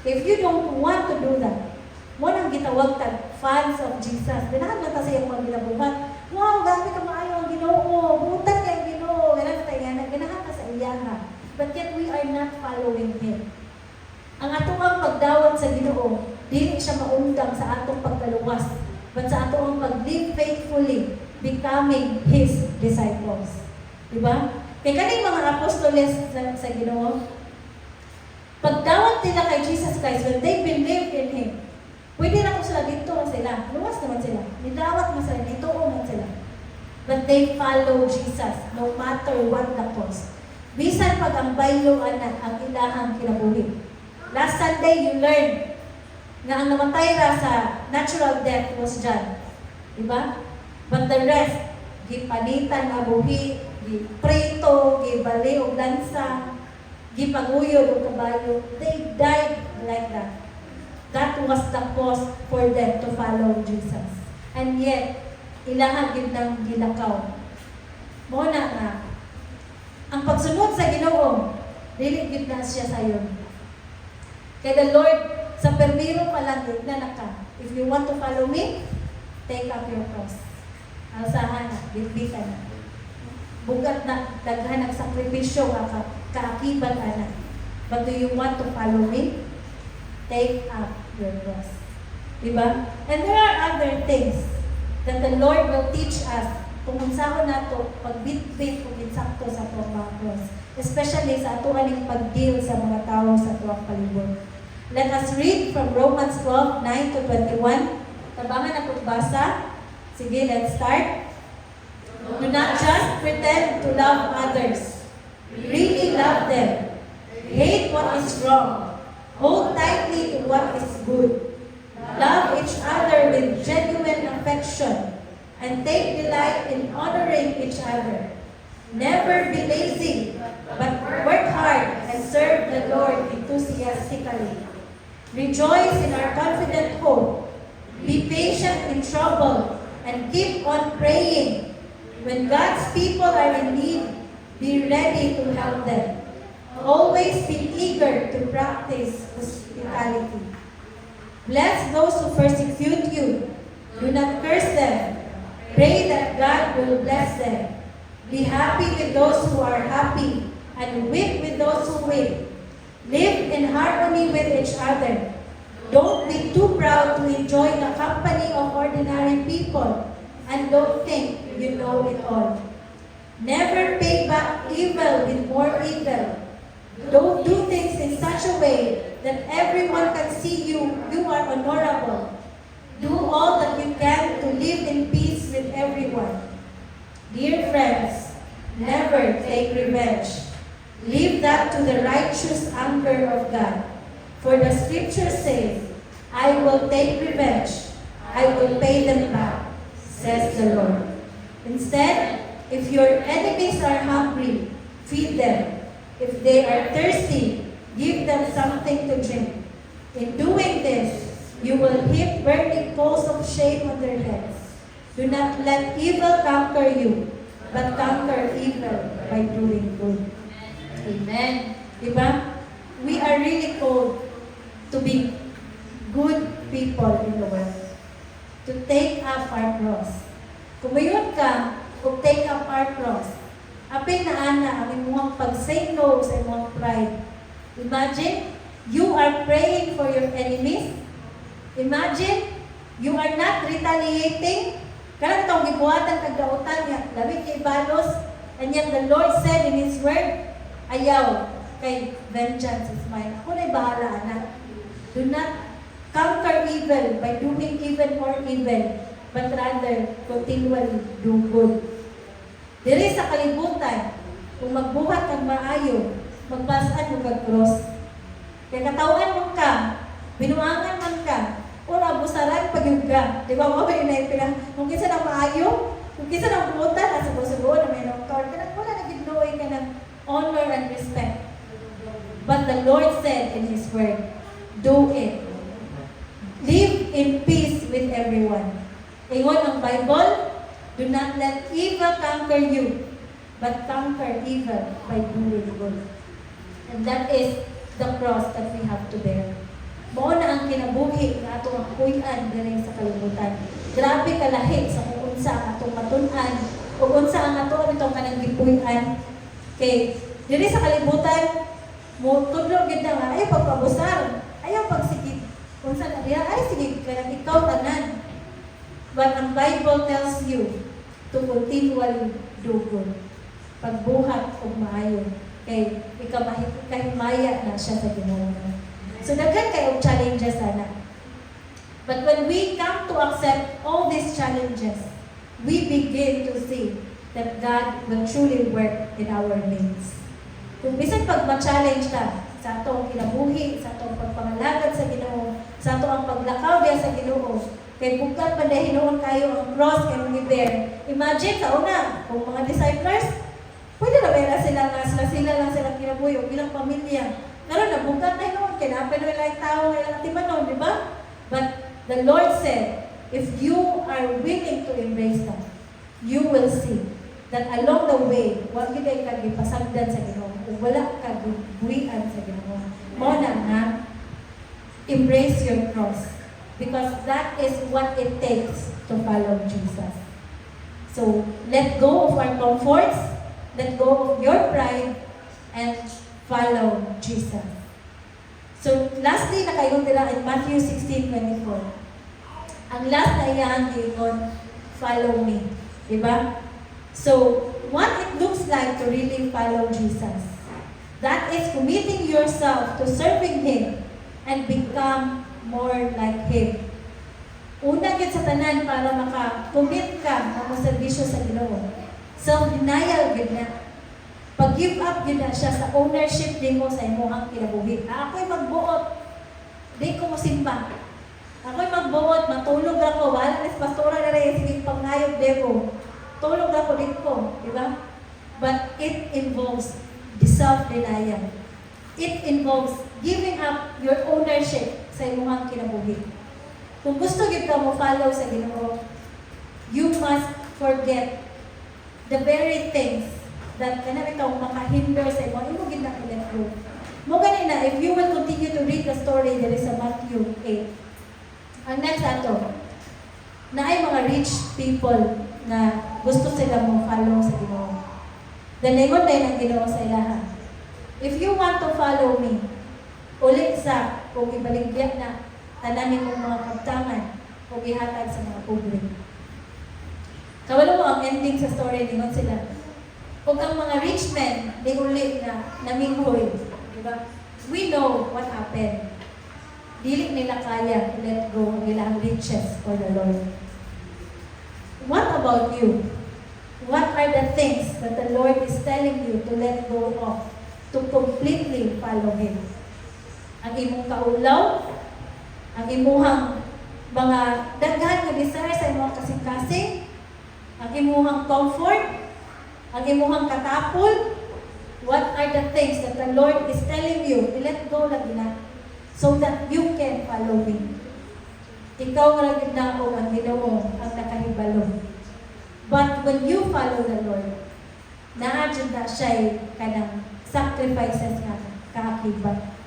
If you don't want to do that, mo nang gitawag tag fans of Jesus. Ganahan lang ta sa iyang mga ginabuhat. Wow, gabi ka maayo ang Ginoo. Butan kay ang Ginoo. Ganahan ka sa iyaha. But yet we are not following Him. Ang atong pagdawat sa Ginoo, dili siya maundang sa atong pagkaluwas, but sa atong pag-live faithfully, becoming His disciples. Diba? Kaya kaning mga apostoles sa Ginoo, pagdawat nila kay Jesus Christ, when they believed in Him, pwede na ko sila dito sila. Luwas naman sila. Nidawat mo sila. Dito naman sila. But they follow Jesus no matter what the cost. Bisan pag ang baylo anak ang ilahang kinabuhi. Last Sunday, you learned na ang namatay ra sa natural death was John. Diba? But the rest, gipanitan nga buhi, giprito, gibali og lansa, gipaguyod og kabayo. They died like that. That was the cost for them to follow Jesus. And yet, ilahang gid nang gilakaw. Mo na nga, ang pagsunod sa Ginoo, dili gid na siya sayon. Kaya the Lord, sa permiro pa lang gid na naka. If you want to follow me, take up your cross. Alsahan na, bitbitan na. Bugat na, daghan ang sakripisyo nga kaakibat anak. But do you want to follow me? Take up your cross. Diba? And there are other things that the Lord will teach us kung unsahon nato pagbitbit kung insakto sa atong mga cross. Especially sa ato aning pag-deal sa mga tao sa atong palibot. Let us read from Romans 12:9 to 21. Tabangan na pagbasa. Sige, let's start. Do not just pretend to love others. Really love them. Hate what is wrong. Hold tightly to what is good. Love each other with genuine affection and take delight in honoring each other. Never be lazy, but work hard and serve the Lord enthusiastically. Rejoice in our confident hope. Be patient in trouble and keep on praying. When God's people are in need, be ready to help them. Always be eager to practice hospitality. Bless those who persecute you. Do not curse them. Pray that God will bless them. Be happy with those who are happy and weep with those who weep. Live in harmony with each other. Don't be too proud to enjoy the company of ordinary people and don't think you know it all. Never pay back evil with more evil. Don't do things in such a way that everyone can see you are honorable. Do all that you can to live in peace with everyone. Dear friends, never take revenge. Leave that to the righteous anger of God. For the scripture says, I will take revenge. I will pay them back, says the Lord. Instead, if your enemies are hungry, feed them. If they are thirsty, give them something to drink. In doing this, you will heap burning coals of shame on their heads. Do not let evil conquer you, but conquer evil by doing good. Amen. Diba? We are really called to be good people in the world. To take up our cross. Kumayon ka, kung take up our cross, apin na ana ang imuhang pag-say no sa imuhang pride. Imagine, you are praying for your enemies. Imagine, you are not retaliating. Karang itong gibuhatan kag dautan niya, labi kay balos, And yet the Lord said in His word, ayaw, kay vengeance is mine. Ako na'y bahala, anak. Do not conquer evil by doing even more evil, but rather continually do good. Diri sa kalibutan, kung magbuhat kang maayo, magpasaan mo kag cross. Kaya katawan mo ka, binuangan man ka, o abusaran pag yung ka. Di ba mo ba yun na ipilang, kung kisa na maayo, kung kisa na buutan, nasa busubo na may nangkawar ka na, wala na gidloy ka ng honor and respect. But the Lord said in His word, do it. Live in peace with everyone. Ingon ang Bible, do not let evil conquer you, but conquer evil by doing good. And that is the cross that we have to bear. Mao na ang kinabuhi nga atong kuy-an diri sa kalibutan. Grabe kalahi sa kung unsa ang atong matun-an o unsa ang ato itong kanang gipuy-an. Kay diri sa kalibutan mo tudlo gid na nga ay pagpabusar, ayaw pagsigid. Unsa na diha ay sige kanang ikaw tanan. But ang Bible tells you to continually do good. Pagbuhat og maayo kay ikahimaya na siya sa Ginoo. So daghan kayo challenges ana. But when we come to accept all these challenges, we begin to see that God will truly work in our midst. Kung bisan pag ma-challenge ka sa atong kinabuhi, sa atong pagpangalagad sa Ginoo, sa atong paglakaw diya sa Ginoo, kay bukat pa dahil noon kayo ang cross kay mga bear. Imagine sa una, kung mga disciples, pwede na ba sila nga sila lang sila kinabuhi o bilang pamilya. Karon na bukat na noon, kinapin na ilang tao ilang timanon, di ba? But the Lord said, if you are willing to embrace that, you will see that along the way, wag gyud kay gipasagdan sa Ginoo, ug wala ka buhian sa Ginoo. Mao na nga, embrace your cross. Because that is what it takes to follow Jesus. So, let go of our comforts, let go of your pride, and follow Jesus. So, lastly, nakaingon nila in Matthew 16:24. Ang last na iyang giingon, follow me. Diba? So, what it looks like to really follow Jesus, that is committing yourself to serving Him and become more like Him. Una yun sa tanan para maka-commit ka na maserbisyo sa Ginoo. Self-denial yun na. Pag-give up yun na siya sa ownership din mo sa imuhang kinabuhi. Ako'y magbuot, di ko mo simba. Ako'y magbuot, matulog ako, wala na sa pastora na rin, sige pangayog deko. Tulog ako dito, di ba? But it involves the self-denial. It involves giving up your ownership sa imuhang kinabuhi. Kung gusto gyud ka mo follow sa Ginoo, you must forget the very things that kanang ikaw makahinder sa imo gyud na let go. Mo gani na if you will continue to read the story there is a Matthew 8. Ang next ato, na ay mga rich people na gusto sila mo follow sa Ginoo. Dalingon na ng Ginoo sa ilaha. If you want to follow me, ulit sa kung ibaligya na tananin mong mga kaptangan o ihatag sa mga pobre. Kawalo mo ang ending sa story ningon sila. Kung ang mga rich men di uli na naminghoy, di ba? We know what happened. Dili nila kaya let go ng ilang riches for the Lord. What about you? What are the things that the Lord is telling you to let go of to completely follow Him? Ang imong kaulaw, ang imuhang mga daghan nga desire sa imong kasing-kasing, ang imuhang comfort, ang imuhang katapol. What are the things that the Lord is telling you to let go lagi na so that you can follow me? Ikaw nga lagi na o ang Ginoo ang nakahibalo. But when you follow the Lord, naadyan na siya kanang sacrifices nga kaakibat.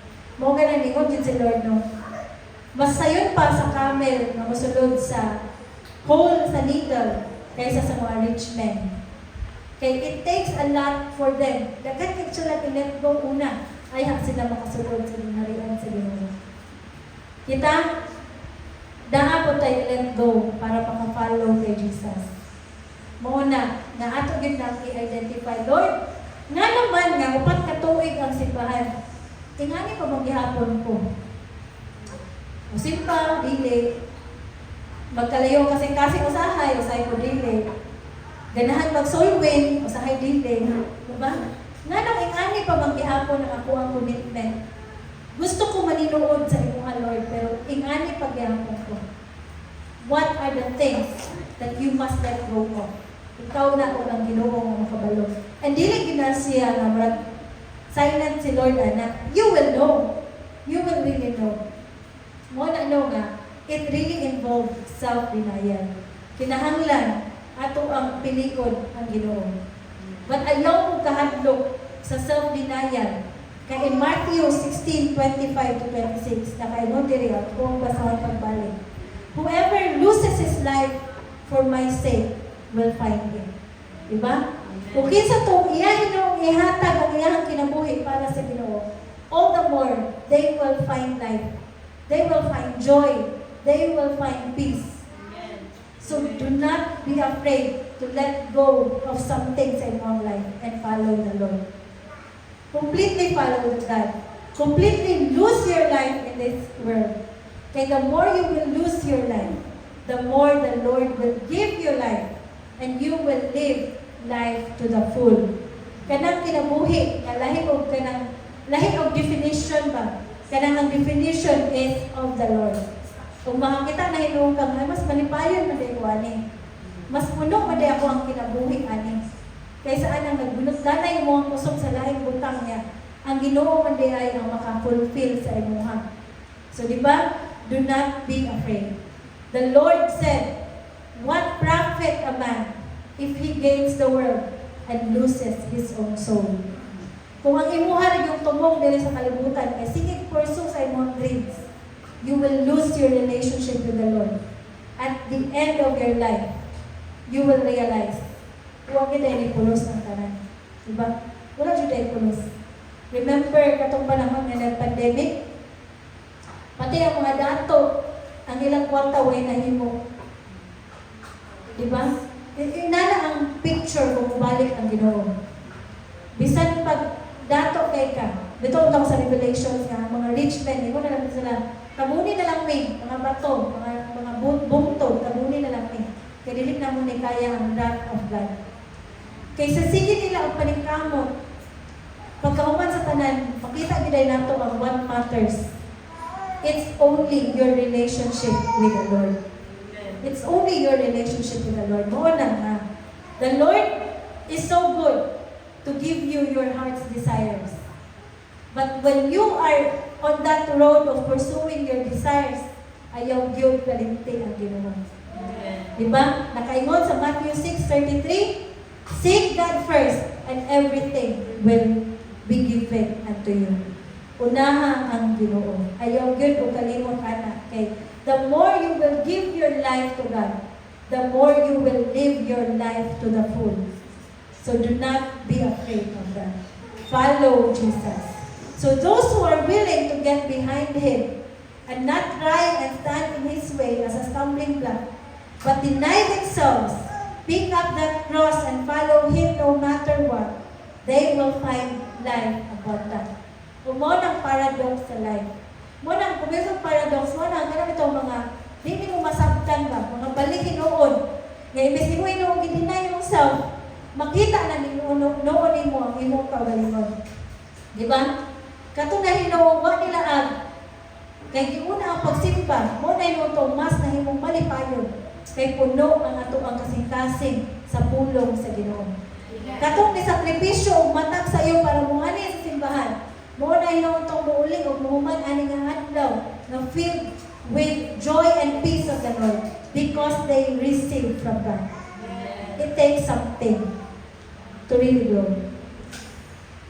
Mo ganun ningon din si Lord, no? Mas sayon pa sa camel na masulod sa hole sa needle kaysa sa mga rich men. Kaya it takes a lot for them. Dagat kaya sila let go una. Ay sila makasulod sa linarian sa Ginoo. Kita, daan po tayo let go para makafollow kay Jesus. Mao na ato gyud na i-identify. Lord, nga naman nga upat ka tuig ang simbahan. Tingani pa maghihapon ko. Musimba, dili. Magkalayo kasing-kasing usahay ko dili. Ganahan mag-soul win, usahay dili. Diba? Nga nang ingani pa maghihapon ang ako ang commitment. Gusto ko maninuod sa imuha, Lord, pero ingani pa gihapon ko. What are the things that you must let go of? Ikaw na o ang Ginoo nga makabalo. And dili gina siya nga marag silent si Lord ana. You will know. You will really know. Mo na know nga, it really involves self-denial. Kinahanglan ato ang pilikod ang Ginoo. But ayaw mo kahadlok sa self-denial. Kaya in Matthew 16:25-26, nakaingon diri ako kung basahan pagbalik. Whoever loses his life for my sake will find it. Diba? Kung kinsa itong ihatag ang iyahang kinabuhi para sa Ginoo, all the more, they will find life. They will find joy. They will find peace. So do not be afraid to let go of some things in your life and follow the Lord. Completely follow God. Completely lose your life in this world. Okay, the more you will lose your life, the more the Lord will give you life, and you will live life to the full. Kanang kinabuhi, lahi og definition ba? Kanang ang definition is of the Lord. Kung makakita na hinuong kang, ay mas malipayon man ko ani. Mas puno man ako ang kinabuhi ani. Kaysa anang nagbunot danay mo ang kusog sa lahing butang niya. Ang Ginoo man ay ang maka-fulfill sa imuha. So di ba? Do not be afraid. The Lord said, what profit a man if he gains the world and loses his own soul? Kung ang imuha yung tumong dili sa kalibutan, ay sige pursue sa imong dreams, you will lose your relationship with the Lord. At the end of your life, you will realize, huwag yun dahil ipulos ang tanan. Diba? Wala yun dahil ipulos. Remember, katong panahon nga nag-pandemic, pati ang mga dato, ang ilang kwarta way nahimo. Diba? Inana ang picture kung balik ang Ginoo. Bisan pag dato kay ka, dito ako sa Revelations nga, mga rich men, iko na lang sila, kabuni na lang may, mga bato, mga bungtod, kabuni na lang may. Kaya dilit na mo ni kaya ang wrath of God. Kaysa sige nila ang paningkamot, pagkahuman sa tanan, makita giday nato ang what matters. It's only your relationship with the Lord. It's only your relationship with the Lord. Mo na ha. The Lord is so good to give you your heart's desires. But when you are on that road of pursuing your desires, ayaw gyud kalimti ang Ginoo. Diba? Nakaingon sa Matthew 6:33, seek God first and everything will be given unto you. Unaha ang Ginoo. Ayaw gyud og kalimot ana kay the more you will give your life to God, the more you will live your life to the full. So do not be afraid of that. Follow Jesus. So those who are willing to get behind Him and not try and stand in His way as a stumbling block, but deny themselves, pick up that cross and follow Him no matter what, they will find life abundant. Mo nang paradox sa life. Mo nang kumisang paradox, mo nang ganun itong mga hindi mo masabtan ba, mga balik hinoon. Nga imbes mo hinoon, i-deny yourself, makita na noon mo ang imong kaugalingon. Di ba? Katong na hinoon, wag nila ag. Kaya giuna ang pagsimba, mo na yun ito, mas na himong malipayon. Kay puno ang ato ang kasing-kasing sa pulong sa Ginoo. Katong ni sakripisyo o matag sa iyo para muhani sa simbahan. Mo na hinoon itong muuling o muhuman ani nga adlaw na filled with joy and peace of the Lord because they receive from God. It takes something to really grow.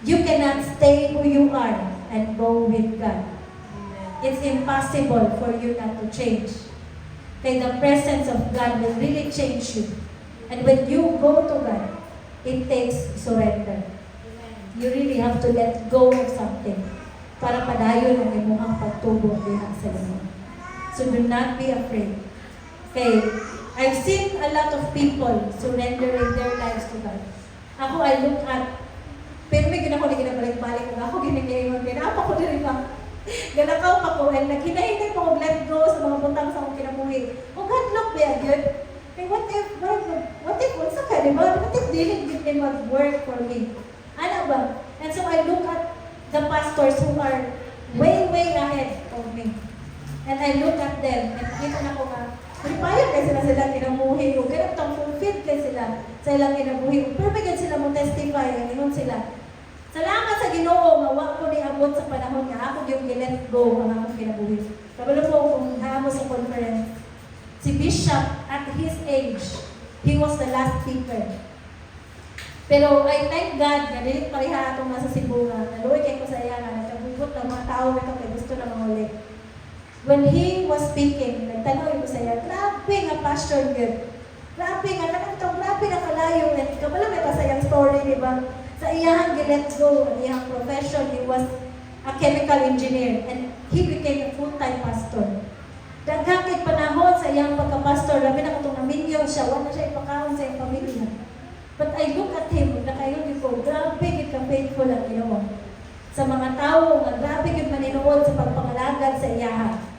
You cannot stay who you are and go with God. It's impossible for you not to change. Okay, the presence of God will really change you. And when you go to God, it takes surrender. You really have to let go of something para padayon ang imuhang pagtubo diha sa Ginoo. So do not be afraid. Okay, I've seen a lot of people surrendering their lives to God. Ako, I look at, pero may ginako na ginabalik-balik ko. Ako ginagayon, ginapa ko na rin ba? Ganakaw pa ko, and naghinahintay pa ko let go sa mga butang sa akong kinabuhi. Oh God, look ba yun? Hey, what if, what's ka, di ba? What if didn't give them work for me? Ano ba? And so I look at the pastors who are way ahead of me. And I look at them, and nakita na ko nga, prepare kasi na sila kinabuhi ko. Ganun itong fulfilled kasi sila sa ilang kinabuhi ko. Pero may sila mo testify, ganun sila. Salamat sa Ginoo, mawa ko ni abot sa panahon nga ako yung let go ang akong kinabuhi. Kabalo po kung naamo sa conference, si Bishop at his age, he was the last speaker. Pero I thank God na dili pareha atong nasa Cebu nga naluoy kay ko sa iya nga nagkabugot ng mga tao nga kay gusto na manguli. When he was speaking, nagtanong ko sa iya, grabe nga pastor good. Grabe nga kanang grabe nga kalayo and kabalo may pasayang story, di ba? Sa iyang let go, iyang profession, he was a chemical engineer and he became a full-time pastor. Daghang kay panahon sa iyang pagka-pastor, labi na katong naminyo siya, wala siya ipakaon sa iyang pamilya. But I look at him, nakayon ko, grabe gid ka faithful ang Ginoo. Sa mga tao, nga grabe gid maninuod sa pagpangalagad sa iyaha.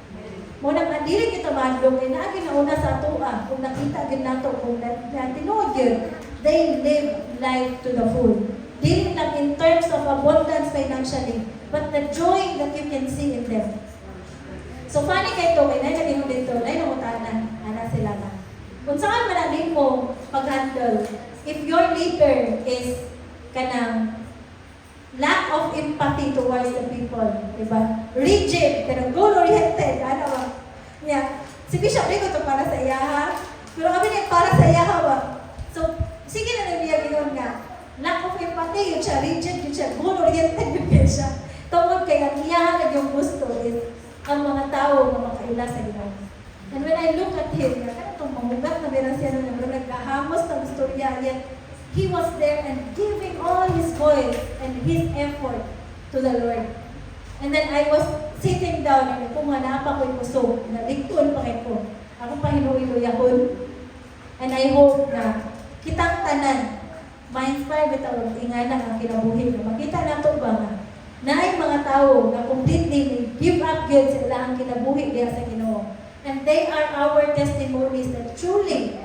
Muna nga dili kita madlong, inaagi na una sa atoa, kung nakita gid nato, kung tinuod yun, they live life to the full. Dili lang in terms of abundance financially, but the joy that you can see in them. So funny kay to, kay naging dito, nay namutanan, ana sila na. Kung saan man din mo pag-handle, if your leader is kanang lack of empathy towards the people, diba? Rigid, kanang goal-oriented, ano ba? Yeah. Si Bishop Rico to para sa iya, ha? Pero kami niya para sa iya, ha ba? So, sige na niya yun nga. Lack of empathy, yun siya, rigid, yun siya, goal-oriented, yun siya. Tungkol kaya niya yung gusto is ang mga tao na makaila sa Ginoo. And when I look at him, kaya itong mamugat na meron siya na nagkahamos ng istorya, yet he was there and giving all his voice and his effort to the Lord. And then I was sitting down and kung hanapa ko yung puso, naligtuon pa kayo ko. Ako pa hinuiluyahon. And I hope na kitang tanan, ma-inspire bitaw ingana ang kinabuhi na makita nato ba nga na ay mga tao na completely give up yun sa ilang kinabuhi diya sa Ginoo. And they are our testimonies that truly,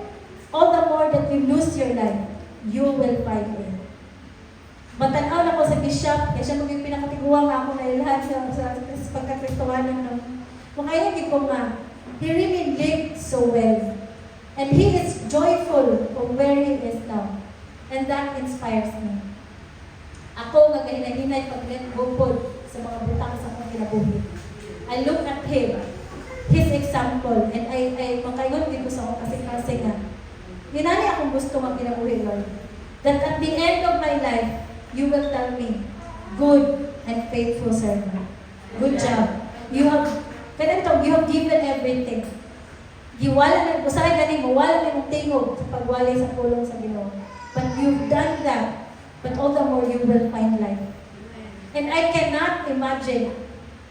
all the more that you lose your life, you will find it. Matanaw na ko sa Bishop, kaya siya maging pinakatiguang ako na ilhan sa pagkakristohanan ng makayagin ko nga, he really lived so well. And he is joyful from where he is now. And that inspires me. Ako nga kahinay-hinay pag-let go po sa mga butang sa akong kinabuhi. I look at him, his example, and I makayon din ko sa akong kasing-kasing nga. Ginani akong gusto magkinabuhi, Lord. That at the end of my life, you will tell me, good and faithful servant. Good job. You have given everything. Giwala na, usay gani mo, wala na mong tingog sa pagwali sa pulong sa Ginoo. But you've done that, but all the more you will find life. And I cannot imagine,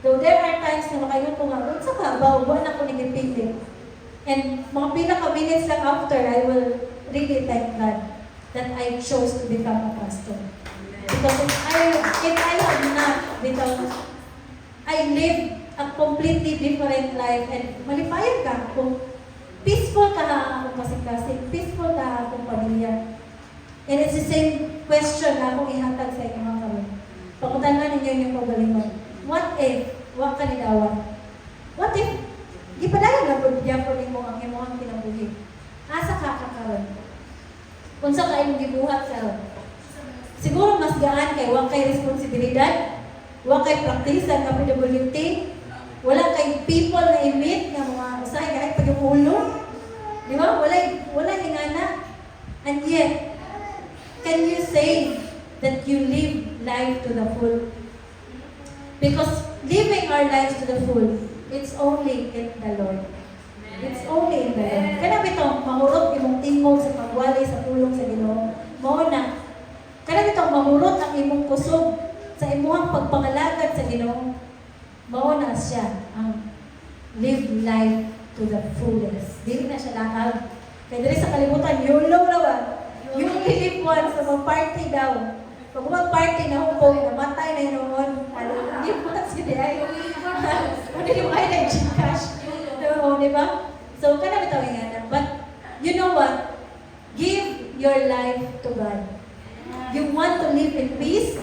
though there are times na makayon ko nga, sa ka, buwan ako nagipili. And mga pinaka-minutes lang after, I will really thank God that I chose to become a pastor. Because if I have not, because I live a completely different life and malipayan ka kung peaceful ka akong kasing-kasing, peaceful ka akong pamilya. And it's the same question na akong ihatag sa inyo mga karoon. Pakutangan ninyo yung pagalingon. What if, wak ka nilawan? What if, di pa dahil na po diya po mo ang imuhang kinabuhi? Asa ka kakaroon? Kung sa kayo gibuhat karoon? Siguro mas gaan kay wak kay responsibilidad, wak kay praktisan ng PWT, wala kay people na i-meet na mga usahay kahit pag yung ulo. Di ba? Wala ingana. And yet, can you say that you live life to the full? Because living our lives to the full, it's only in the Lord. It's only in the Lord. Kaya bitong mahurot imong tingog sa pagwali sa pulong sa Ginoo. Mao na. Kaya bitong mahurot ang imong kusog sa imuhang pagpangalagad sa Ginoo. Mao na siya ang live life to the fullest. Dili na siya lahag. Kaya dali sa kalibutan, YOLO na ba? You only live once, so mag-party daw. Pag mag-party na hukong, namatay na yun noon. Live once, hindi ay. Hindi mo ay nag-Gcash. Oo, di ba? So, kana bitaw nga na. But, you know what? Give your life to God. You want to live in peace?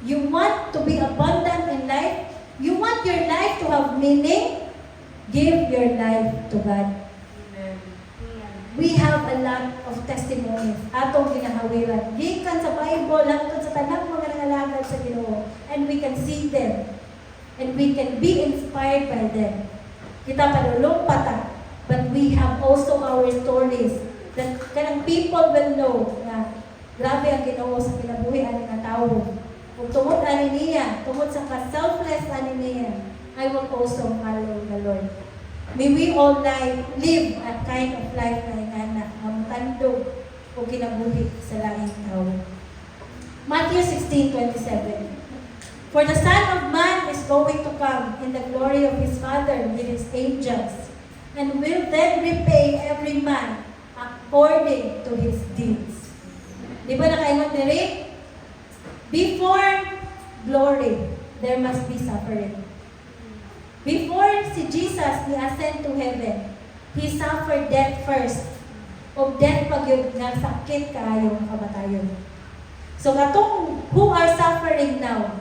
You want to be abundant in life? You want your life to have meaning? Give your life to God. We have a lot of testimonies atong ginahawiran. Gikan sa Bible, hangtod sa tanang mga nangalagad sa Ginoo. And we can see them. And we can be inspired by them. Kita padulong pata. But we have also our stories that kanang people will know na grabe ang Ginoo sa kinabuhi ani nga tawo. Kung tungod ani niya, tungod sa ka-selfless ani niya, I will also follow the Lord. May we all live a kind of life na ingana, mamutandog o kinabuhi sa langit tao. Matthew 16:27. For the Son of Man is going to come in the glory of his Father with his angels, and will then repay every man according to his deeds. Di ba nakaingon diri? Before glory, there must be suffering. Before si Jesus ni-ascend to heaven, He suffered death first. O death pag yung nasakit kaayo kamatayon. So katong who are suffering now,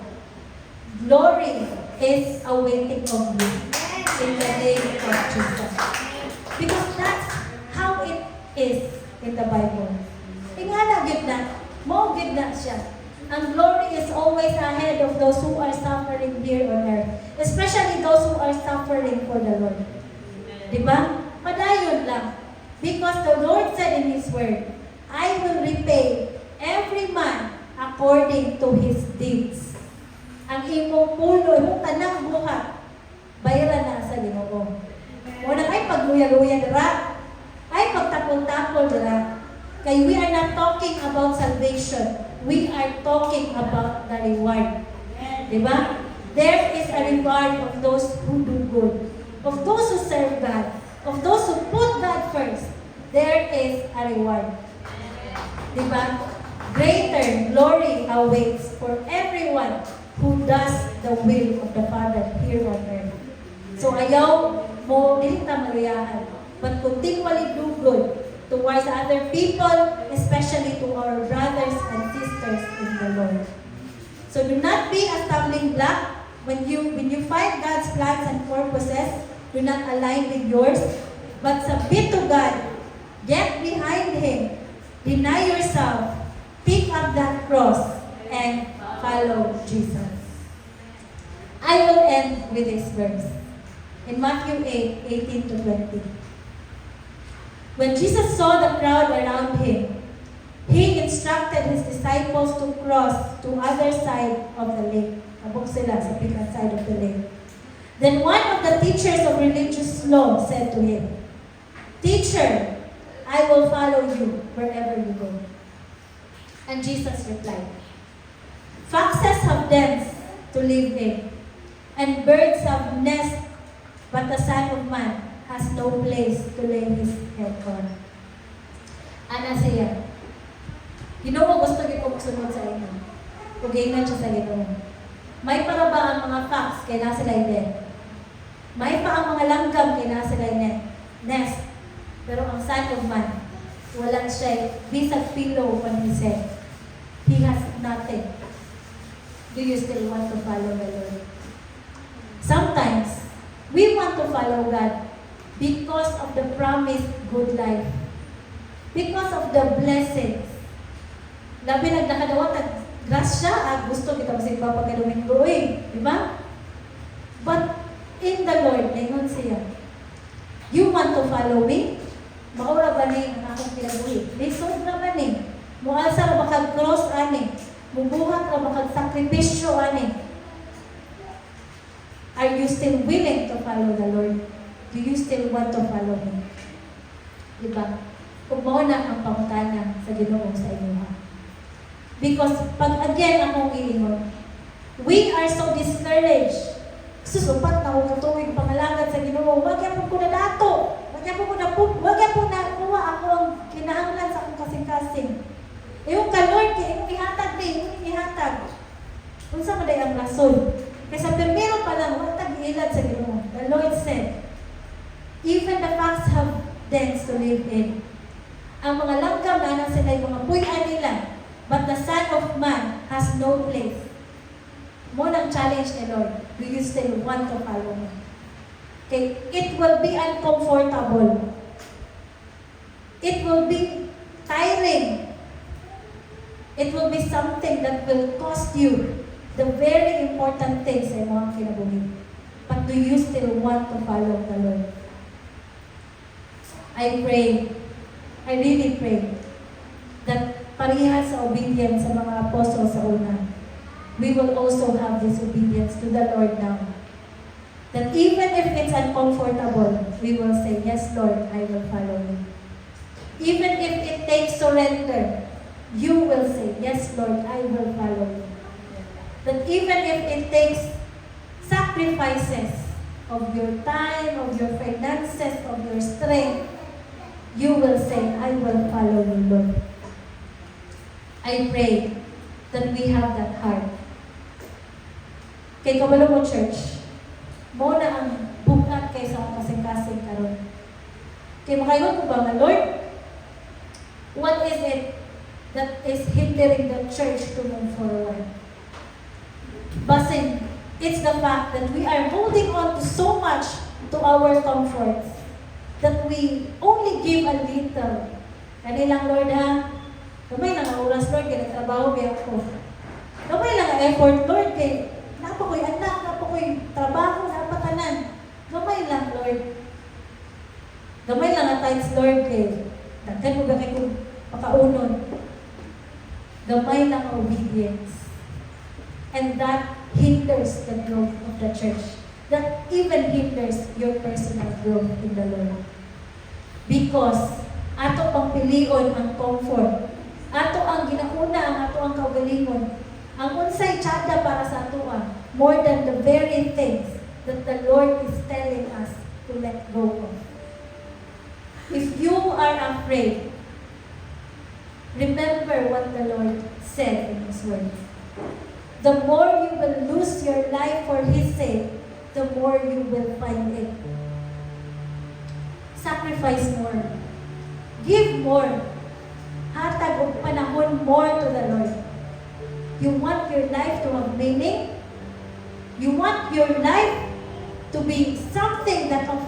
glory is awaiting of you in the name of Jesus. Because that's how it is in the Bible. Ingana gyud na, mo gyud na siya. Ang glory is always ahead of those who are suffering here on earth. Especially those who are suffering for the Lord. Diba? Padayon lang. Because the Lord said in His Word, I will repay every man according to his deeds. Ang imong pulo, imong tanang buhat, bayaran na sa Ginoo. Wala ay pagluya-luya dira, ay pagtapol-tapol dira. Kay we are not talking about salvation. We are talking about the reward. Diba? There is a reward of those who do good, of those who serve God, of those who put God first. There is a reward. Diba? Greater glory awaits for everyone who does the will of the Father here on earth. So ayaw mo, dili ta maluyahan, but continually do good towards other people, especially to our brothers and sisters in the Lord. So do not be a stumbling block when you find God's plans and purposes. Do not align with yours, but submit to God. Get behind Him. Deny yourself. Pick up that cross and follow Jesus. I will end with this verse in Matthew 8:18-20. When Jesus saw the crowd around Him, He instructed His disciples to cross to other side of the lake. Abok sila sa pilang side of the lake. Then one of the teachers of religious law said to Him, Teacher, I will follow you wherever you go. And Jesus replied, Foxes have dens to live in, and birds have nests, but the Son of Man has no place to lay His head on. Ana siya, Ginoo, gusto ko sunod sa inyo. Kugingan siya sa Ginoo. May para ba ang mga fox kay nasa lain? May pa ang mga langgam kay nasa lain nest. Pero ang Son of Man, walang siya, bisag pillow on His head. He has nothing. Do you still want to follow the Lord? Sometimes, we want to follow God because of the promised good life. Because of the blessings. Labi nagdakadawat at grasya at gusto kita masigba pagkadomingo di ba? But in the Lord, ngayon siya, you want to follow me? Maura ba ni ang akong kinabuhi? Lisod na ba ni? Mualsa na makag-cross ani? Mubuhat na makag-sakripisyo ani? Are you still willing to follow the Lord? Do you still want to follow Him? Diba? Kung mo na ang pangutana sa Ginoo sa inyo. Because pag again akong iingon, we are so discouraged. Susupat na ako katuwing pangalangad sa Ginoo. Magyapon ko na dato. Kaya po ko na po, wag yan po na kuha ako ang kinahanglan sa akong kasing-kasing. Yung ka Lord, kaya yung ihatag din, yung ihatag. Kung sa maday ang rason. Kaya sa primero pa lang, wag tag-ilad sa Ginoo. The Lord said, even the fox have dens to live in. Ang mga langgam na sila yung mga puyan nila, but the Son of Man has no place. Mo nang challenge ni Lord, do you still want to follow me? Okay, it will be uncomfortable. It will be tiring. It will be something that will cost you the very important things sa mga kinabuhi. But do you still want to follow the Lord? I pray, I really pray, that parehas sa obedience sa mga apostles sa una, we will also have this obedience to the Lord now. That even if it's uncomfortable, we will say, yes, Lord, I will follow you. Even if it takes surrender, you will say, yes, Lord, I will follow you. That even if it takes sacrifices of your time, of your finances, of your strength, you will say, I will follow you, Lord. I pray that we have that heart. Kay kabalo mo, church, mo na ang bukat kay sa kasing-kasing karon. Kay makaingon ko ba nga, Lord, what is it that is hindering the church to move forward? Basin, it's the fact that we are holding on to so much to our comforts that we only give a little. Kanilang, Lord, ha? Gamay lang ang oras, Lord, kaya nagtrabaho biya ko. Gamay lang ang effort, Lord, kaya napa ko'y anak, napa ko'y trabaho, napa tanan. Gamay lang, Lord. Gamay lang at times, Lord, kaya dagkan mo ba kayo kung makaunon. Gamay lang ang obedience. And that hinders the growth of the church. That even hinders your personal growth in the Lord. Because ato pang pilion ang comfort. Ato ang ginauna, ang ato ang kaugalingon. Ang unsay tsada para sa ato more than the very things that the Lord is telling us to let go of. If you are afraid, remember what the Lord said in His Word. The more you will lose your life for His sake, the more you will find it. Sacrifice more. Give more. Hatag og panahon more to the Lord. You want your life to have meaning? You want your life to be something that of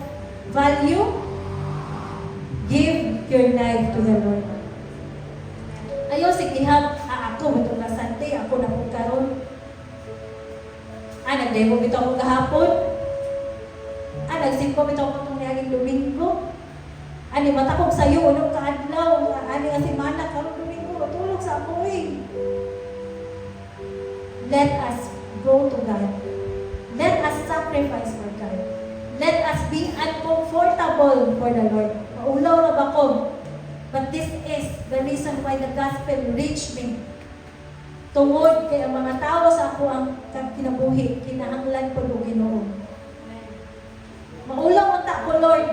value? Give your life to the Lord. Ayaw sigihap, ako itong na Sunday, ako na kong karon. Nag-demo bito ako kahapon. Nagsimpo bito ako itong niyaging Domingo. Ani, matakog sa'yo, unong kaadlaw, ani nga simana, karong Domingo, tulog sa ako eh. Let us go to God. Let us sacrifice for God. Let us be uncomfortable for the Lord. Maulaw na ba ko? But this is the reason why the gospel reached me. Tungod kay ang mga tao sa ako ang kinabuhi, kinahanglan ko ng Ginoo. Maulaw ang ta ko, Lord,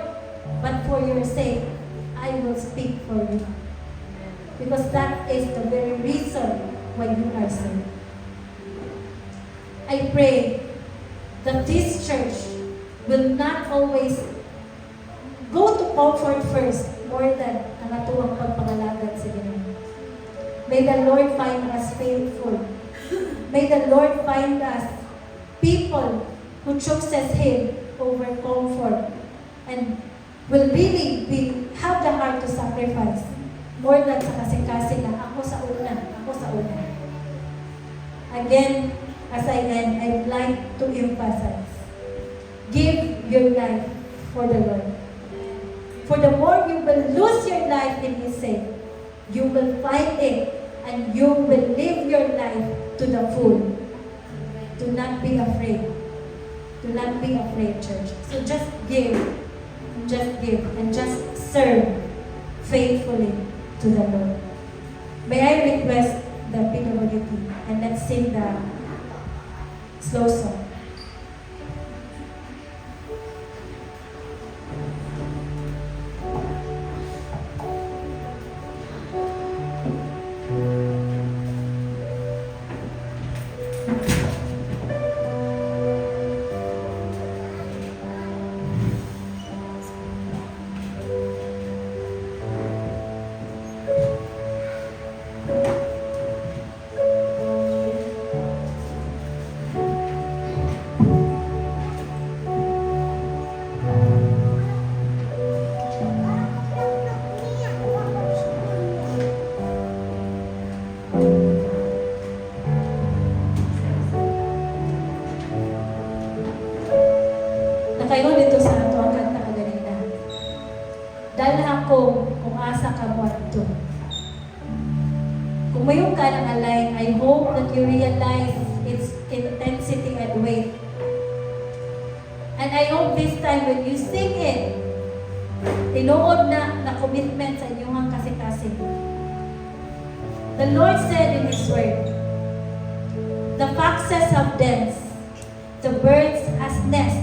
but for your sake, I will speak for you. Because that is the very reason why you are saved. I pray that this church will not always go to comfort first more than ang atuang pagpangalagad sa Ginoo. May the Lord find us faithful. May the Lord find us people who chooses Him over comfort and will really have the heart to sacrifice more than sa kasing-kasing na ako sa una. Again, as I end, I'd like to emphasize, give your life for the Lord. For the more you will lose your life in His sake, you will find it and you will live your life to the full. Do not be afraid. Do not be afraid, church. So just give, and just serve faithfully to the Lord. May I request the PWT and let's sing the slow song. ako kung asa ka mo adto. Kung mayroon ka ng align, I hope that you realize its intensity and weight. And I hope this time when you sing it, tinuod na commitment sa inyong kasing-kasing. The Lord said in His Word, the foxes have dens, the birds has nests,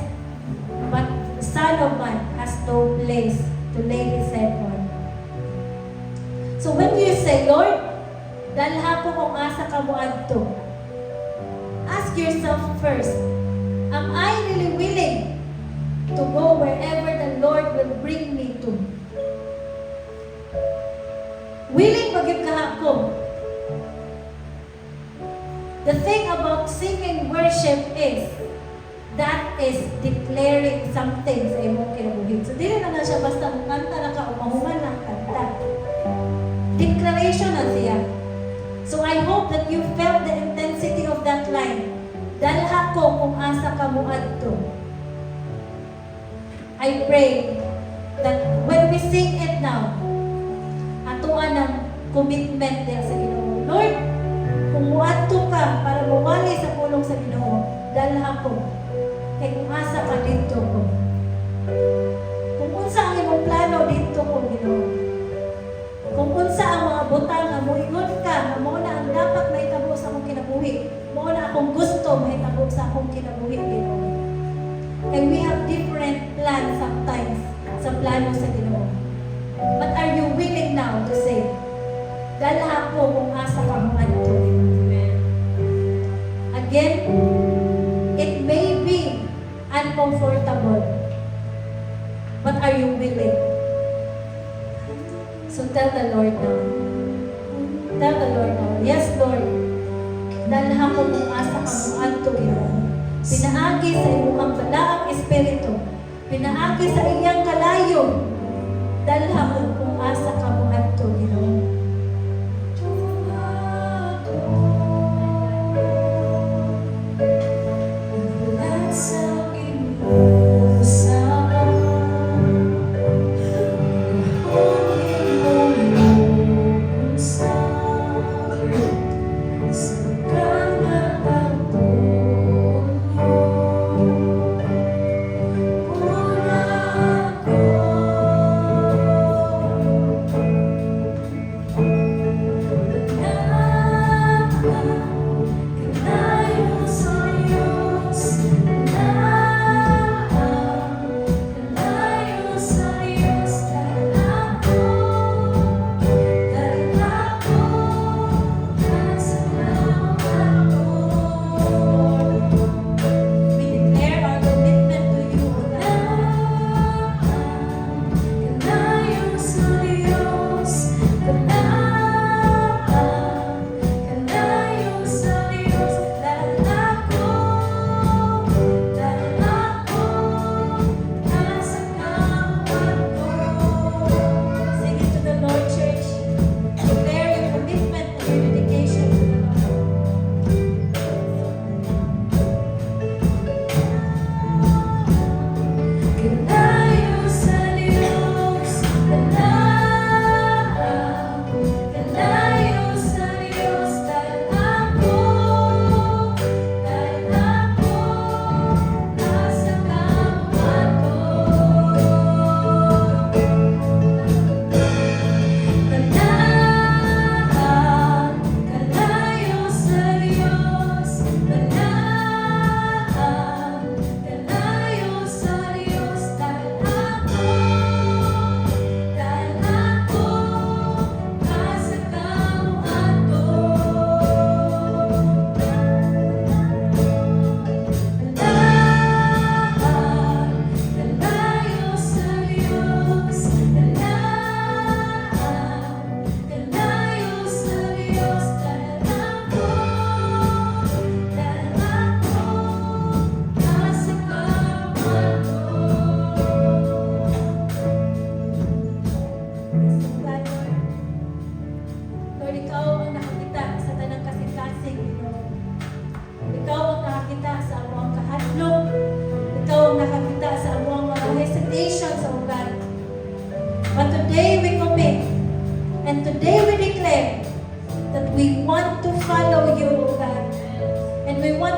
but the Son of Man has no place to lay His head on. So when you say, Lord, dalha ko kung asa ka mo adto, ask yourself first, am I really willing to go wherever the Lord will bring me to? Willing ba gyud ka ako? The thing about singing worship is that is declaring something sa imong kinabuhi. So dili na siya basta kanta na ka o mahuman ng kanta. Declaration na siya. So I hope that you felt the intensity of that line. Dalha ko kung asa ka mo adto. I pray that when we sing it now, atuan ng commitment din sa Ginoo. Lord, kung muadto ka para mawali sa pulong sa Ginoo, dalha ko. Kaya kung asa ka dito ko. Kung unsa ang imong plano dito ko, Ginoo. Kung unsa ang mga butang nga moingon ka, nga mao na ang dapat mahitabo sa akong kinabuhi. Mao na akong gusto mahitabo sa akong kinabuhi, Ginoo. And we have different plans sometimes sa plano sa Ginoo. But are you willing now to say, dalha ko kung asa ka mo adto? Again, it may be uncomfortable, but are you willing? So tell the Lord now. Tell the Lord now, yes Lord, dalha ko kung asa ka mo adto, Ginoo. Pinaagi sa imong balaang espiritu, pinaagi sa iyang kalayo, dalha ko kung asa ka mo adto, Ginoo.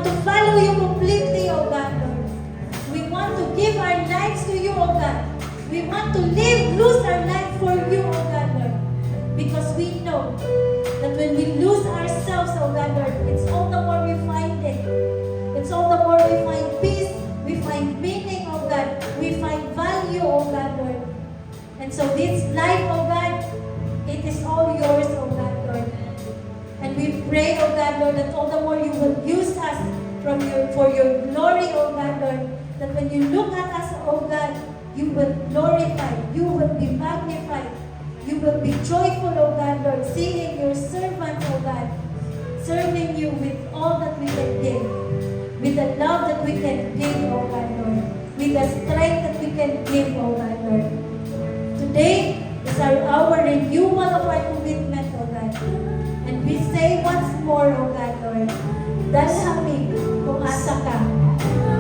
want to follow you completely, O God, Lord. We want to give our lives to you, O God. We want to lose our life for you, O God, Lord. Because we know that when we lose ourselves, O God, Lord, it's all the more we find it. It's all the more we find peace, we find meaning, O God. We find value, O God, Lord. And so this life, O God, it is all yours, O God, Lord. And we pray, O God, Lord, that all the more you will use us for your glory, O God, Lord. That when you look at us, O God, you will glorify, you will be magnified, you will be joyful, O God, Lord, seeing your servants, O God, serving you with all that we can give, with the love that we can give, O God, Lord, with the strength that we can give, O God, Lord. Today is our renewal of our commitment, O God. And we say once more, O God, Lord, dalhami kung asa ka.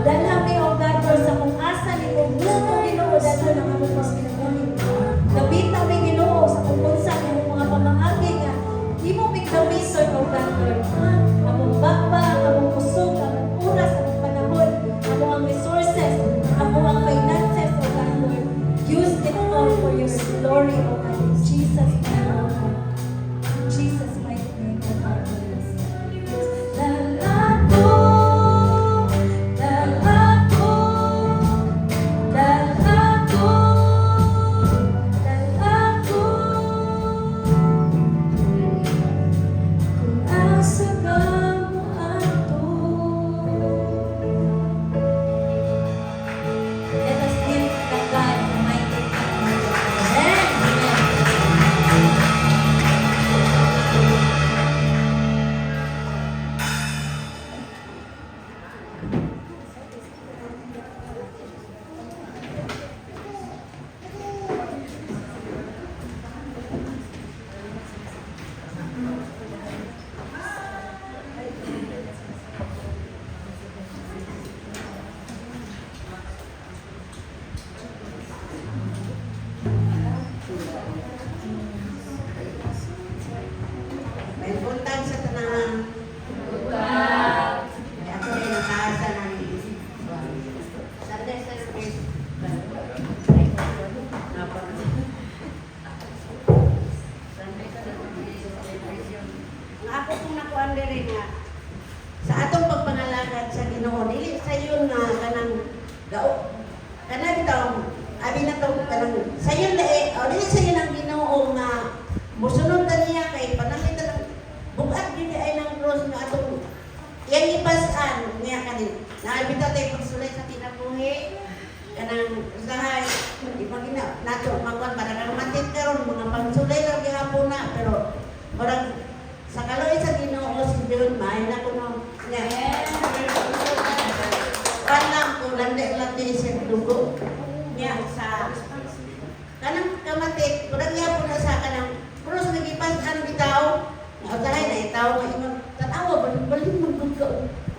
Dalhami, O God, Lord, sa kung asa ni kung gusto Ginoo dahil ng among mas kinabuhi. Gabita may Ginoo sa kung unsa ng mga pamaagi nga. Di mo migdamiton, O God, Lord. Among bakba, among kusog, among oras, among panahon, among ang resources, among ang finances, O God, Lord. Use it all for your glory, O God. In Jesus' name, O God. In Jesus' mighty name, O God. Let us give the God the mighty name. Amen. May buntag sa tanang. Buntag. Ako rin nakaasa ng Sunday service. Sunday celebration. Ang ako kong nakuan diri nga sa atong pagpangalagad sa Ginoo, dili sa yun nga kanang gao. Kana bitaw abi na to kanang sayon dai, o dili sayon ang Ginoo nga musunod na niya kay panakita ng bugat yun ay ng cross nga atong yan ipasan niya kanin. Naabita tayo pagsulay sa kinabuhi kanang usahay di pa gina nato magkuan para kamatit karon mga pangsulay lang gihapon na pero barang sa kaloy sa Ginoo si John may na kuno niya. Panang ko lande siya dugo niya sa kanang kamatit kurang gihapon na sa kanang cross nagipasan bitaw. Usahay na itaw nga imong tanawa balik mo ka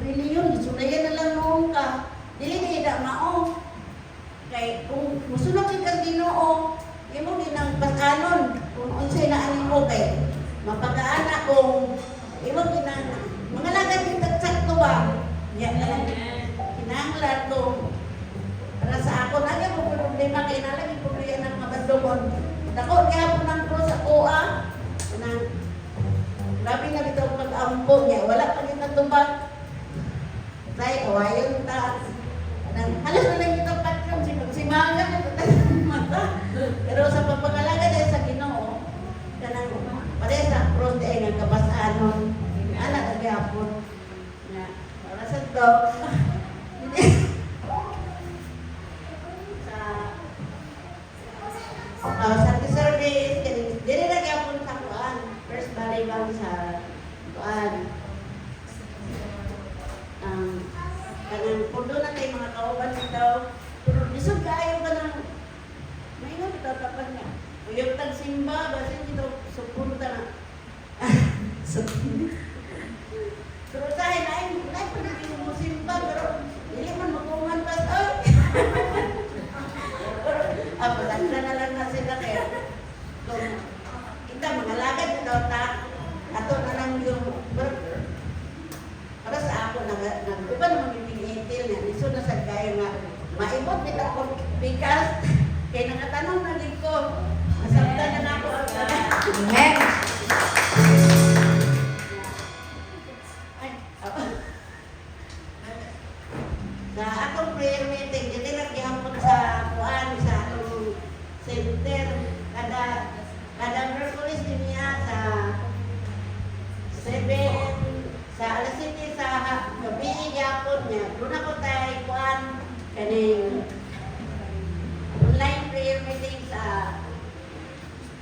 reliyon gisunayan na lang noon ka dili na ida mao kay kung musunod ka Ginoo imo ginang pasanon kung unsay na ani mo kay mapagaana kung imo ginang mga lagad yung tagsakto ba nya kinahanglan kung para sa ako na yung problema kay nalagi problema ng mabadlongon dako gyapon ang cross ako nang grabe na bitaw pag-ampo niya wala pa kita tubag dahil awayon ta halos na lang kita patron simangan mata pero sa pagpangalaga dahil sa Ginoo kanang pare sa cross di ay nga kabasanon anak nagyapon na para sa to sa service dili na gyapon sa kuan first bali bang sa kuan kanang pundo na kay mga kauban bitaw pero lisod kaayo ka nang may nga bitaw tapan niya uyog tag simba basin dito supunta na pero dahil ay pa rin mo simba pero dili man makungan pa ay ako na lang na sila kaya kung kita mga lagad ito ta ato na lang yung burger para sa ako na nag-uban naman pipilitil na, iso na sa kayo nga, maibot nito ako, because, kaya nakatanong na din ko, masabta na ako ang Amen. Sa akong prayer meeting, hindi lang gihapon sa kuan sa atong center, kada Mercury din niya sa 7, sa alas 7 sa gabi gihapon niya. Doon ako tayo kuan kaning online prayer meeting sa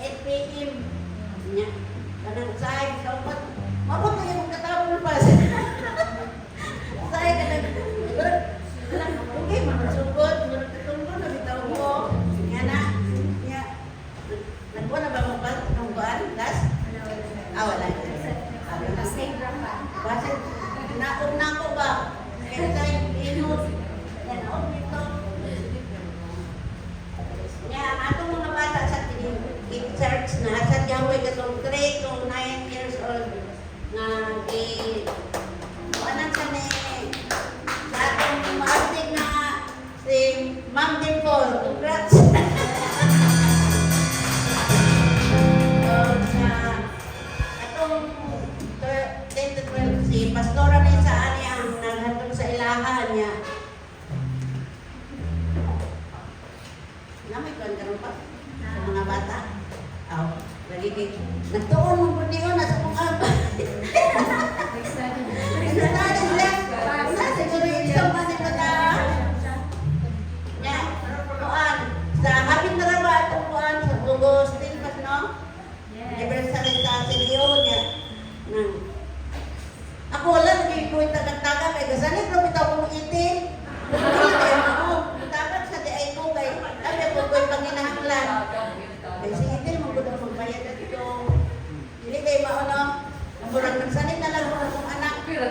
8 p.m. niya. Kanang usahay sa upat, mabot na yung katapon pa. Usahay ka na. Okay, magsugod, matutungkol na bitaw mo. Nga na, nagbuwa na ba ng buwan? Gas? Wala. Basta, naon na ko ba? Kaya sa'yo, inod. Yan, naon nito. Nga, atong mga bata sa church na sa Yahweh katong 3 to 9 years old na kuanan sa ni sa atong maastig na si Ma'am Dimple. Congrats! Sa atong 10 to 12 si Pastora ni sa anya naghatod sa ilahan niya. Namay ko ang pa sa mga bata. Lagi nagtuon mo po niyo na sa mong aba. Nagsasabi sila, siguro yung isang mani pa na. Yan, kuan. Sa hapit na raba itong kuan sa Augustine pas, no? Anniversary sa Silio niya. Ako wala, naging taga-taga kay Gasalit, pero bitaw kong itin. Tagat sa di ay ko kay, sabi ko ko'y panginahanglan. Kaya sige, hindi mo ko daw magbayad at ito. Hindi kayo maano, murang nagsanit na lang murang kong anak. Kaya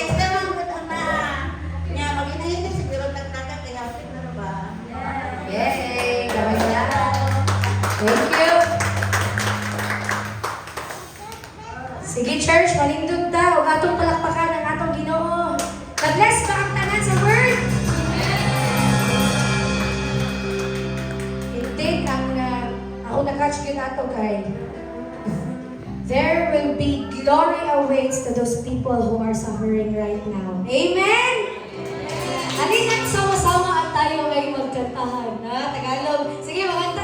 isa lang ko na niya, mag-inahin siguro nagtaga kaya hapit na ba? Yay! Gawin na. Thank you. Sige, church, palindog ta. Huwag atong palakpakan ang atong Ginoo. God-bless ba ang tanan sa word? Indeed, ako na-catch yun ato kay there will be glory awaits to those people who are suffering right now. Amen? Halina't sama-sama at tayo ay magkantahan. Tagalog. Sige, magkanta